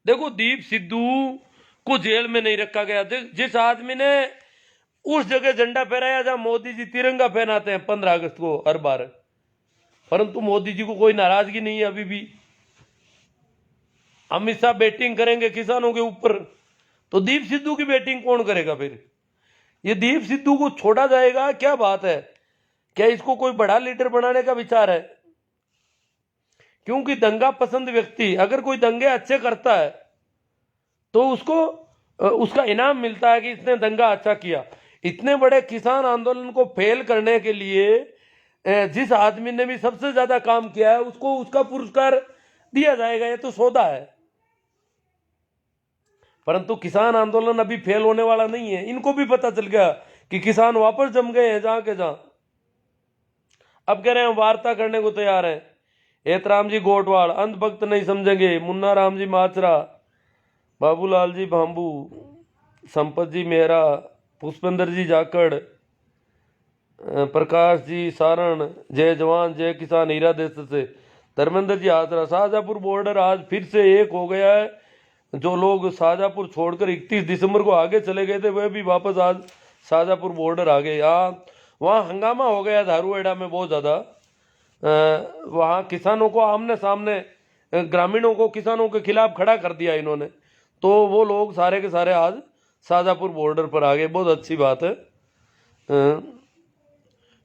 देखो, दीप सिद्धू को जेल में नहीं रखा गया। जिस आदमी ने उस जगह झंडा फहराया जहां मोदी जी तिरंगा पहनाते हैं 15 अगस्त को हर बार, परंतु मोदी जी को कोई नाराजगी नहीं है अभी भी। अमित शाह बैटिंग करेंगे किसानों के ऊपर, तो दीप सिद्धू की बैटिंग कौन करेगा फिर? ये दीप सिद्धू को छोड़ा जाएगा? क्या बात है, क्या इसको कोई बड़ा लीडर बनाने का विचार है? क्योंकि दंगा पसंद व्यक्ति अगर कोई दंगे अच्छे करता है तो उसको उसका इनाम मिलता है कि इसने दंगा अच्छा किया। इतने बड़े किसान आंदोलन को फेल करने के लिए जिस आदमी ने भी सबसे ज्यादा काम किया है उसको उसका पुरस्कार दिया जाएगा, ये तो सौदा है। परंतु किसान आंदोलन अभी फेल होने वाला नहीं है। इनको भी पता चल गया कि किसान वापस जम गए हैं जहां के जहां। अब कह रहे हैं वार्ता करने को तैयार है। एतराम जी गोटवाड़, अंधभक्त नहीं समझेंगे। मुन्ना राम जी माचरा, बाबूलाल जी भांबू, संपत जी मेहरा, पुष्पेंद्र जी जाकड़, प्रकाश जी सारण, जय जवान जय किसान हीरा देश से, धर्मेंद्र जी आसरा। शाहजहांपुर बॉर्डर आज फिर से एक हो गया है। जो लोग शाहजहांपुर छोड़कर 31 दिसंबर को आगे चले गए थे वह भी वापस आज शाहजहांपुर बॉर्डर आ गए। वहाँ हंगामा हो गया धारूहेड़ा में बहुत ज़्यादा। वहाँ किसानों को आमने सामने, ग्रामीणों को किसानों के खिलाफ खड़ा कर दिया इन्होंने, तो वो लोग सारे के सारे आज शाहजहांपुर बॉर्डर पर आ गए। बहुत अच्छी बात है।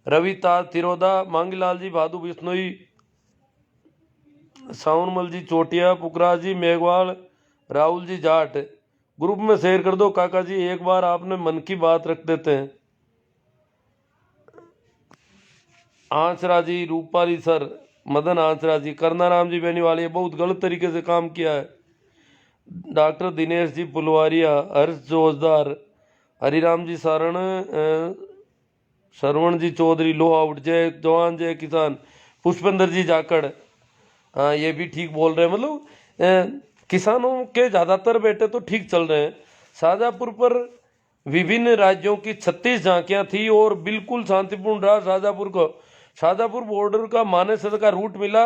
रवि ताज तिरोदा, मांगीलाल जी भादू बिश्नोई, साउनमल जी चोटिया, पुखराज जी मेघवाल, राहुल जी जाट। ग्रुप में शेयर कर दो काका जी, एक बार आपने मन की बात रख देते हैं। आंसरा जी, रूपाली सर, मदन आंसरा जी, करनाराम जी बेनीवाल, बहुत गलत तरीके से काम किया है। डॉक्टर दिनेश जी पुलवारिया, हर्ष जोजदार, हरिराम जी सारण, श्रवण जी चौधरी लोहाउट, जय जवान जय किसान, पुष्पेंद्र जी जाकड़। हाँ, ये भी ठीक बोल रहे हैं। मतलब किसानों के ज़्यादातर बेटे तो ठीक चल रहे हैं। शाहजहांपुर पर विभिन्न राज्यों की 36 झांकियां थी और बिल्कुल शांतिपूर्ण रहा शाहजहांपुर को। शाहजहांपुर बॉर्डर का मानेसर का रूट मिला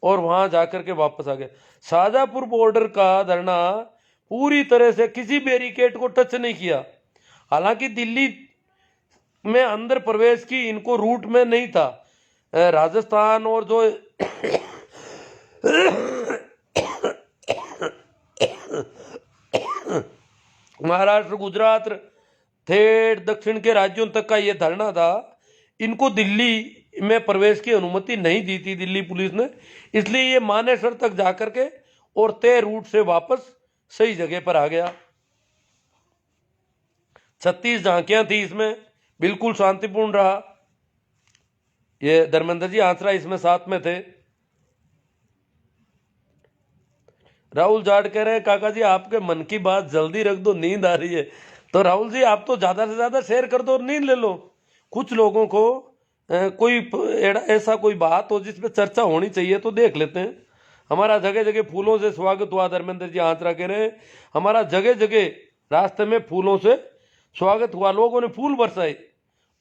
और वहां जाकर के वापस आ गए। शाहजहांपुर बॉर्डर का धरना पूरी तरह से किसी बैरिकेड को टच नहीं किया। हालांकि दिल्ली में अंदर प्रवेश की इनको रूट में नहीं था। राजस्थान और जो महाराष्ट्र, गुजरात, ठेठ दक्षिण के राज्यों तक का ये धरना था। इनको दिल्ली में प्रवेश की अनुमति नहीं दी थी दिल्ली पुलिस ने, इसलिए ये मानेसर तक जाकर के और तय रूट से वापस सही जगह पर आ गया। 36 झांकियां थी इसमें, बिल्कुल शांतिपूर्ण रहा। ये धर्मेंद्र जी आंसरा इसमें साथ में थे। राहुल जाट कह रहे हैं काका जी आपके मन की बात जल्दी रख दो, नींद आ रही है। तो राहुल जी आप तो ज़्यादा से ज़्यादा शेयर कर दो और नींद ले लो। कुछ लोगों को कोई ऐसा कोई बात हो जिस पे चर्चा होनी चाहिए तो देख लेते हैं। हमारा जगह जगह फूलों से स्वागत हुआ, धर्मेंद्र जी आंचरा कह रहे हैं, हमारा जगह जगह रास्ते में फूलों से स्वागत हुआ, लोगों ने फूल बरसाए,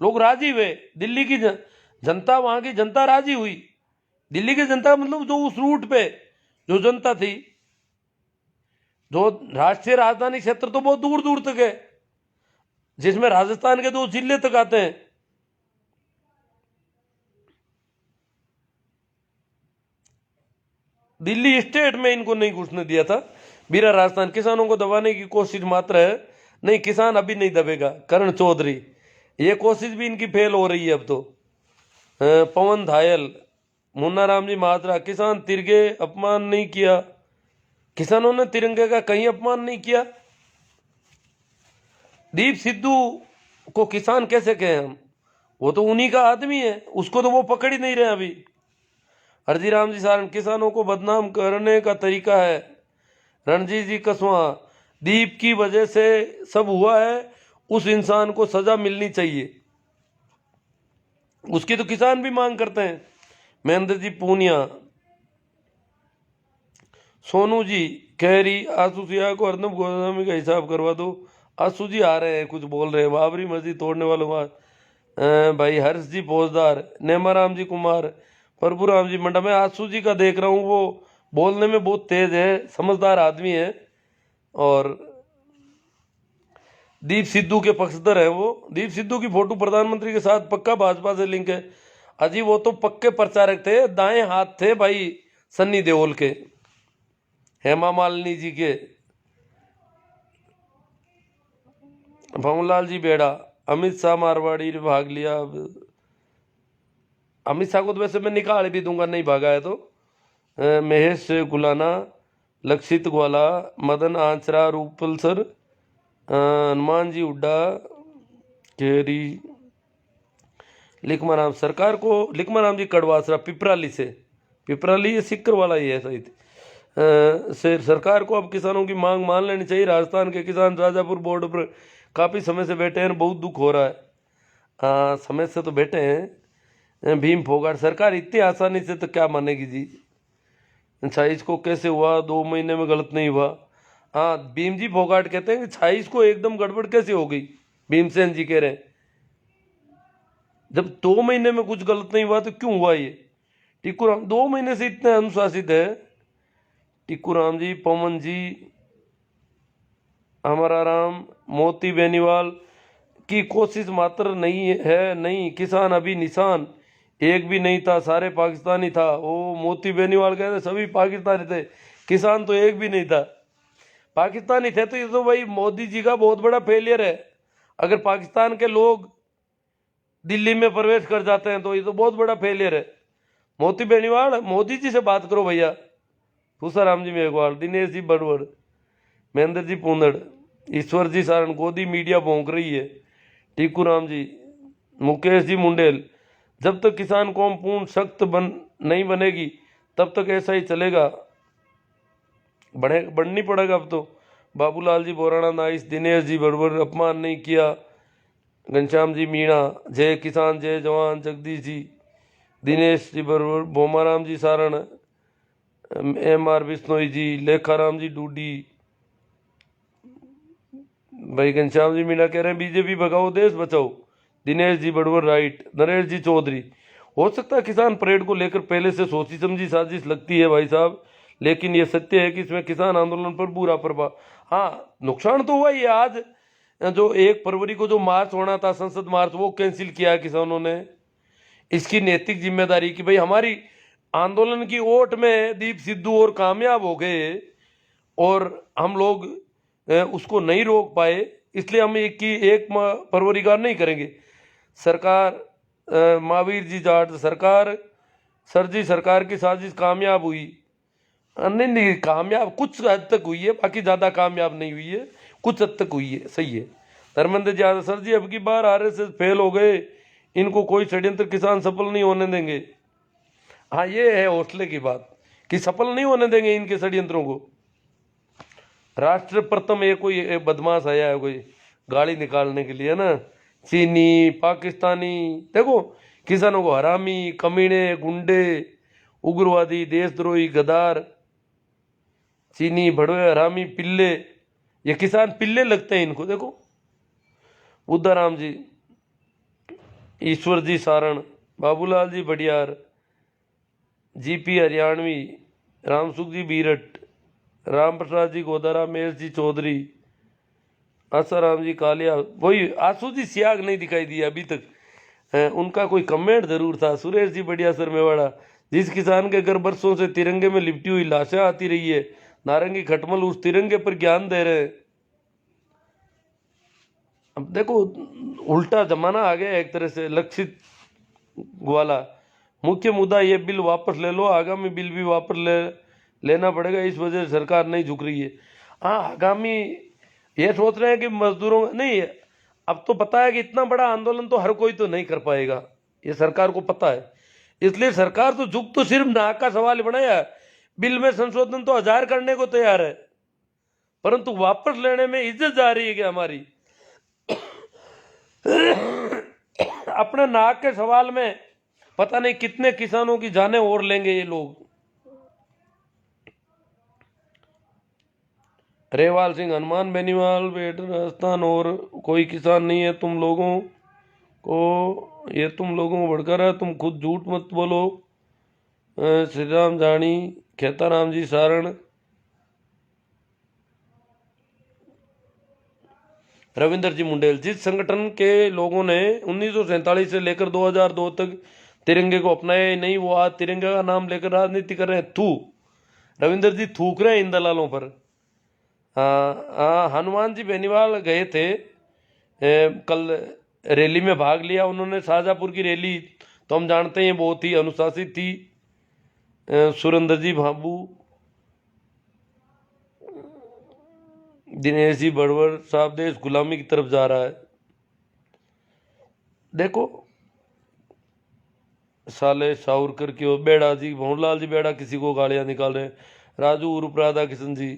लोग राजी हुए। दिल्ली की जनता, वहाँ की जनता राजी हुई। दिल्ली की जनता मतलब जो उस रूट पे जो जनता थी, जो राष्ट्रीय राजधानी क्षेत्र तो बहुत दूर दूर तक है, जिसमें राजस्थान के 2 जिले तक आते हैं। दिल्ली स्टेट में इनको नहीं घुसने दिया था। बीरा राजस्थान किसानों को दबाने की कोशिश मात्र है, नहीं किसान अभी नहीं दबेगा। करण चौधरी, ये कोशिश भी इनकी फेल हो रही है अब तो। पवन धायल, मुन्ना राम जी महात्रा, किसान तिरंगे अपमान नहीं किया। किसानों ने तिरंगे का कहीं अपमान नहीं किया। दीप सिद्धू को किसान कैसे कहें हम, वो तो उन्हीं का आदमी है, उसको तो वो पकड़ ही नहीं रहे अभी। हरजीराम जी सारण, किसानों को बदनाम करने का तरीका है। रणजीत जी कसवा, दीप की वजह से सब हुआ है, उस इंसान को सजा मिलनी चाहिए, उसकी तो किसान भी मांग करते हैं। महेंद्र जी पूनिया, सोनू जी खैरी, आंसू सिया को अर्नब गोस्वामी का हिसाब करवा दो। आंसू जी आ रहे हैं, कुछ बोल रहे हैं। बाबरी मस्जिद तोड़ने वालों का भाई हर्ष जी फौजदार, नेमाराम जी कुमार, प्रभुराम जी मंडा। मैं आंसू जी का देख रहा हूँ, वो बोलने में बहुत तेज है, समझदार आदमी है और दीप सिद्धू के पक्षधर है वो। दीप सिद्धू की फोटो प्रधानमंत्री के साथ पक्का भाजपा से लिंक है। अजी वो तो पक्के प्रचारक थे, दाएं हाथ थे भाई सन्नी देओल के, हेमा मालिनी जी के। भवनलाल जी बेड़ा, अमित शाह मारवाड़ी ने भाग लिया। अमित शाह को तो वैसे मैं निकाल भी दूंगा, नहीं भागा है तो। महेश गुलाना, लक्षित ग्वाला, मदन आंचरा, रूपल सर, हनुमान जी हुड्डा, केरी, लिखमाराम सरकार को, लिखमाराम जी कड़वासरा पिपराली से, पिपराली ये सिक्कर वाला ही है सही से। सरकार को अब किसानों की मांग मान लेनी चाहिए। राजस्थान के किसान राजापुर बॉर्डर पर काफ़ी समय से बैठे हैं, बहुत दुख हो रहा है। हाँ समय से तो बैठे हैं। भीम फोगाट, सरकार इतनी आसानी से तो क्या मानेगी जी। छाईस को कैसे हुआ, 2 महीने में गलत नहीं हुआ। हाँ भीम जी फोगाट कहते हैं कि 26 को एकदम गड़बड़ कैसे हो गई, भीमसेन जी कह रहे हैं जब 2 महीने में कुछ गलत नहीं हुआ तो क्यों हुआ ये। टिक्कूराम 2 महीने से इतने अनुशासित है। टिक्कूराम जी, पवन जी, हमारा राम, मोती बेनीवाल की कोशिश मात्र नहीं है, नहीं किसान अभी निशान एक भी नहीं था, सारे पाकिस्तानी था। वो मोती बेनीवाल कहते सभी पाकिस्तानी थे, किसान तो एक भी नहीं था। पाकिस्तानी थे तो ये तो भाई मोदी जी का बहुत बड़ा फेलियर है। अगर पाकिस्तान के लोग दिल्ली में प्रवेश कर जाते हैं तो ये तो बहुत बड़ा फेलियर है। मोती बेनीवाल, मोदी जी से बात करो भैया। भूसाराम जी मेघवाल, दिनेश जी बड़वड़, महेंद्र जी पूंदड़, ईश्वर जी सारण, गोदी मीडिया भोंक रही है। टीकूराम जी, मुकेश जी मुंडेल, जब तक किसान कौम पूर्ण सख्त नहीं बनेगी तब तक ऐसा ही चलेगा, बढ़नी पड़ेगा अब तो। बाबूलाल जी बोराना नाइस, दिनेश जी बड़बड़, अपमान नहीं किया। घनश्याम जी मीणा, जय किसान जय जवान, जगदीश जी, दिनेश जी बड़बड़, बोमाराम जी सारण, MR बिश्नोई जी, लेखाराम जी डूडी, भाई घनश्याम जी मीणा कह रहे हैं बीजेपी भगाओ देश बचाओ। दिनेश जी बड़वर राइट। नरेश जी चौधरी, हो सकता है किसान परेड को लेकर पहले से सोची समझी साजिश लगती है भाई साहब, लेकिन ये सत्य है कि इसमें किसान आंदोलन पर बुरा प्रभाव। हाँ नुकसान तो हुआ ही। आज जो 1 फरवरी को जो मार्च होना था, संसद मार्च, वो कैंसिल किया है किसानों ने। इसकी नैतिक जिम्मेदारी कि भाई हमारी आंदोलन की ओट में दीप सिद्धू और कामयाब हो गए और हम लोग उसको नहीं रोक पाए, इसलिए हम 1 फरवरी का नहीं करेंगे। सरकार, महावीर जी जाट, सरकार सर जी सरकार की साजिश कामयाब हुई। नहीं कामयाब कुछ हद तक हुई है, बाकी ज़्यादा कामयाब नहीं हुई है, कुछ हद तक हुई है, सही है। धर्मेंद्र जी सर जी अब की बार RSS फेल हो गए, इनको कोई षड्यंत्र किसान सफल नहीं होने देंगे। हाँ ये है हौसले की बात कि सफल नहीं होने देंगे इनके षड्यंत्रों को। राष्ट्र प्रथम ये कोई बदमाश आया है, कोई गाली निकालने के लिए ना, चीनी, पाकिस्तानी। देखो किसानों को हरामी, कमीने, गुंडे, उग्रवादी, देशद्रोही, गद्दार, चीनी, भड़वे, हरामी, पिल्ले, ये किसान पिल्ले लगते हैं इनको। देखो बुद्धाराम जी, ईश्वर जी सारण, बाबूलाल जी बडियार, जीपी हरियाणवी, रामसुख जी बीरट, राम प्रसाद जी गोदारा, महेश जी चौधरी, आसाराम जी कालिया, वही आंसू जी सियाग नहीं दिखाई दिया अभी तक। उनका कोई कमेंट जरूर था। सुरेश जी बढ़िया सर मेवाड़ा, जिस किसान के घर बरसों से तिरंगे में लिपटी हुई लाशें आती रही है, नारंगी खटमल उस तिरंगे पर ज्ञान दे रहे हैं। अब देखो उल्टा जमाना आ गया एक तरह से, लक्षित ग्वाला। मुख्य मुद्दा ये बिल वापस ले लो, आगामी बिल भी वापस लेना पड़ेगा, इस वजह से सरकार नहीं झुक रही है। हाँ आगामी ये सोच रहे हैं कि मजदूरों नहीं, अब तो पता है कि इतना बड़ा आंदोलन तो हर कोई तो नहीं कर पाएगा, ये सरकार को पता है। इसलिए सरकार तो झुक तो सिर्फ नाक का सवाल बनाया है। बिल में संशोधन तो 1000 करने को तैयार है, परंतु वापस लेने में इज्जत जा रही है कि हमारी। अपने नाक के सवाल में पता नहीं कितने किसानों की जानें और लेंगे ये लोग। रेवाल सिंह, हनुमान बेनीवाल, बेटर राजस्थान, और कोई किसान नहीं है तुम लोगों को, ये तुम लोगों को भड़का रहा है, तुम खुद झूठ मत बोलो। श्री राम जानी, खेताराम जी सारण, रविंदर जी मुंडेल, जिस संगठन के लोगों ने 1947 से लेकर 2002 तक तिरंगे को अपनाया नहीं, वो आज तिरंगे का नाम लेकर राजनीति कर रहे हैं। थू रविंदर जी, थूक रहे हैं इन दलालों पर। हनुमान जी बेनीवाल गए थे कल, रैली में भाग लिया उन्होंने। शाहजहाँपुर की रैली तो हम जानते हैं बहुत ही अनुशासित थी। सुरेंद्र जी भाबू, दिनेश जी बड़वर साहब, देश गुलामी की तरफ जा रहा है। देखो साले सावरकर की, बेड़ा जी, भंवरलाल जी बेड़ा किसी को गालियां निकाल रहे हैं। राजू उर्फ राधा किशन जी,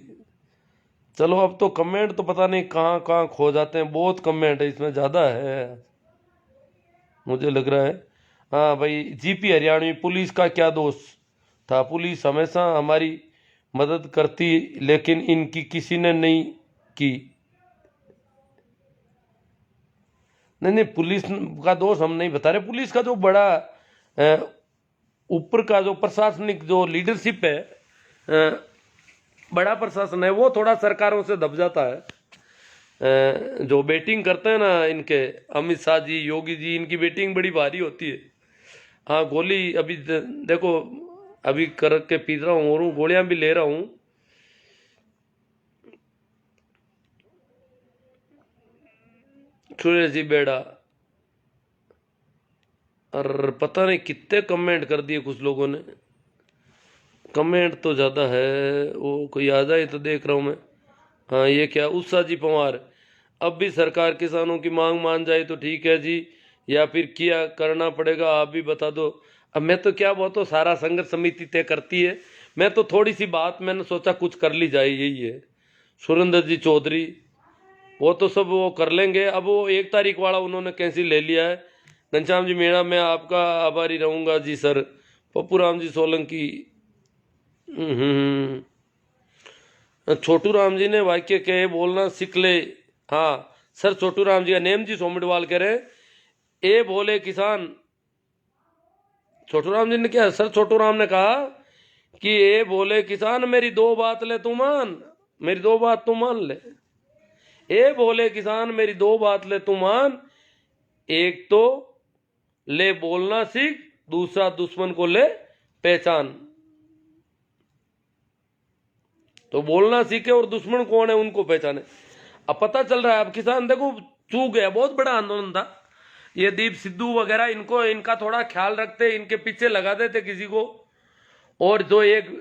चलो अब तो कमेंट तो पता नहीं कहाँ कहाँ खो जाते हैं, बहुत कमेंट है इसमें, ज़्यादा है मुझे लग रहा है। हाँ भाई, जीपी हरियाणवी, पुलिस का क्या दोष था, पुलिस हमेशा हमारी मदद करती लेकिन इनकी किसी ने नहीं की। नहीं, पुलिस का दोष हम नहीं बता रहे, पुलिस का जो बड़ा ऊपर का जो प्रशासनिक जो लीडरशिप है, बड़ा प्रशासन है, वो थोड़ा सरकारों से दब जाता है। जो बैटिंग करते हैं ना इनके अमित शाह जी, योगी जी, इनकी बैटिंग बड़ी भारी होती है। हाँ गोली अभी देखो, अभी कर के पी रहा हूँ और गोलियां भी ले रहा हूँ। सुरेश जी बेड़ा, और पता नहीं कितने कमेंट कर दिए कुछ लोगों ने, कमेंट तो ज़्यादा है, वो कोई आ जाए तो देख रहा हूँ मैं। हाँ ये क्या, उत्साह जी पवार, अब भी सरकार किसानों की मांग मान जाए तो ठीक है जी, या फिर क्या करना पड़ेगा आप भी बता दो। अब मैं तो क्या, वो तो सारा संघर्ष समिति तय करती है, मैं तो थोड़ी सी बात मैंने सोचा कुछ कर ली जाए, यही है। सुरेंद्र जी चौधरी, वो तो सब वो कर लेंगे। अब वो 1 तारीख वाला उन्होंने कैंसिल ले लिया है। घनश्याम जी मीणा, मैं आपका आभारी रहूँगा जी सर। पप्पू राम जी सोलंकी, छोटू राम जी ने वाक्य कहे बोलना सीख ले। हाँ सर, छोटू राम जी का नेम जी सोमडवाल कह रहे, ए बोले किसान। छोटू राम जी ने क्या सर, छोटू राम ने कहा कि ए बोले किसान मेरी 2 बात ले तू मान, मेरी 2 बात तू मान ले। ए बोले किसान मेरी 2 बात ले तू मान, एक तो ले बोलना सीख, दूसरा दुश्मन को ले पहचान। तो बोलना सीखे और दुश्मन कौन है उनको पहचाने। अब पता चल रहा है, अब किसान देखो चूक गया, बहुत बड़ा आंदोलन था ये। दीप सिद्धू वगैरह इनको, इनका थोड़ा ख्याल रखते, इनके पीछे लगा देते किसी को। और जो एक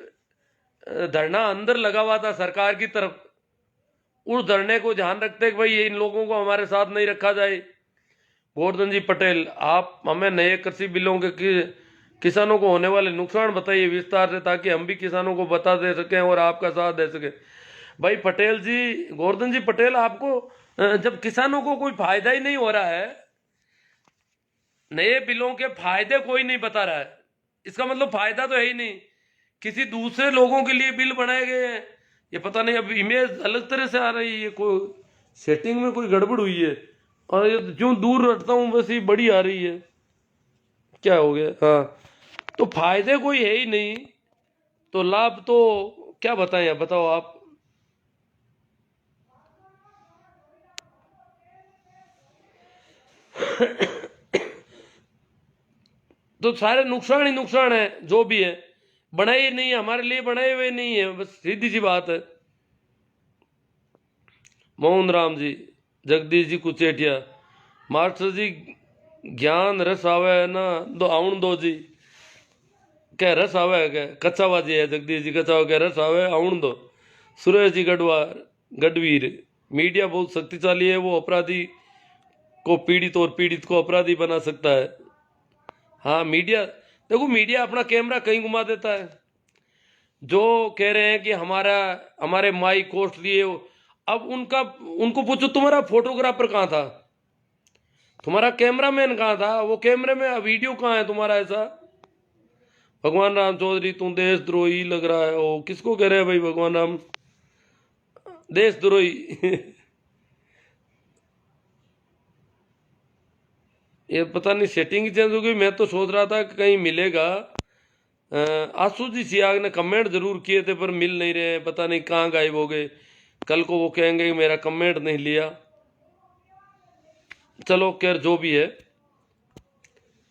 धरना अंदर लगा हुआ था सरकार की तरफ, उस धरने को ध्यान रखते कि भाई इन लोगों को हमारे साथ नहीं रखा जाए। गोवर्धन जी पटेल, आप हमें नए कृषि बिलों के किसानों को होने वाले नुकसान बताइए विस्तार से, ताकि हम भी किसानों को बता दे सकें और आपका साथ दे सकें। भाई पटेल जी, गोवर्धन जी पटेल, आपको जब किसानों को कोई फायदा ही नहीं हो रहा है, नए बिलों के फायदे कोई नहीं बता रहा है, इसका मतलब फायदा तो है ही नहीं, किसी दूसरे लोगों के लिए बिल बनाए गए हैं। ये पता नहीं, अब इमेज अलग तरह से आ रही है, कोई सेटिंग में कोई गड़बड़ हुई है, और ये जो दूर रखता हूँ वैसे ही बड़ी आ रही है, क्या हो गया। हाँ, तो फायदे कोई है ही नहीं, तो लाभ तो क्या बताएं, आप बताओ आप। तो सारे नुकसान ही नुकसान है, जो भी है बनाए नहीं है, हमारे लिए बनाए हुए नहीं है, बस सीधी सी बात है। मोहन राम जी, जगदीश जी कुचेटिया, मास्टर जी ज्ञान रस आवे ना दो आउन दो जी, क्या रस आवे, क्या कच्चाबाजी है, जगदीश जी कच्चा क्या रस आवे आउन दो। सुरेश जी गढ़वीर, मीडिया बहुत शक्तिशाली है, वो अपराधी को पीड़ित और पीड़ित को अपराधी बना सकता है। हाँ, मीडिया देखो, मीडिया अपना कैमरा कहीं घुमा देता है। जो कह रहे हैं कि हमारे माई कोस्ट लिए, अब उनको पूछो तुम्हारा फोटोग्राफर कहाँ था, तुम्हारा कैमरामैन कहाँ था, वो कैमरे में वीडियो कहाँ है तुम्हारा ऐसा। भगवान राम चौधरी, तुम देशद्रोही लग रहा है। ओ, किसको कह रहे हैं भाई भगवान राम देशद्रोही? ये पता नहीं सेटिंग चेंज हो गई, मैं तो सोच रहा था कि कहीं मिलेगा। आसू जी सियाग ने कमेंट जरूर किए थे पर मिल नहीं रहे हैं, पता नहीं कहाँ गायब हो गए। कल को वो कहेंगे कि मेरा कमेंट नहीं लिया। चलो खैर, जो भी है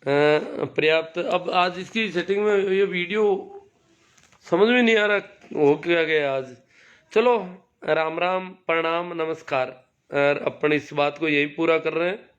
पर्याप्त। अब आज इसकी सेटिंग में ये वीडियो समझ में नहीं आ रहा हो क्या गया आज। चलो, राम राम, प्रणाम, नमस्कार, और अपन इस बात को यही पूरा कर रहे हैं।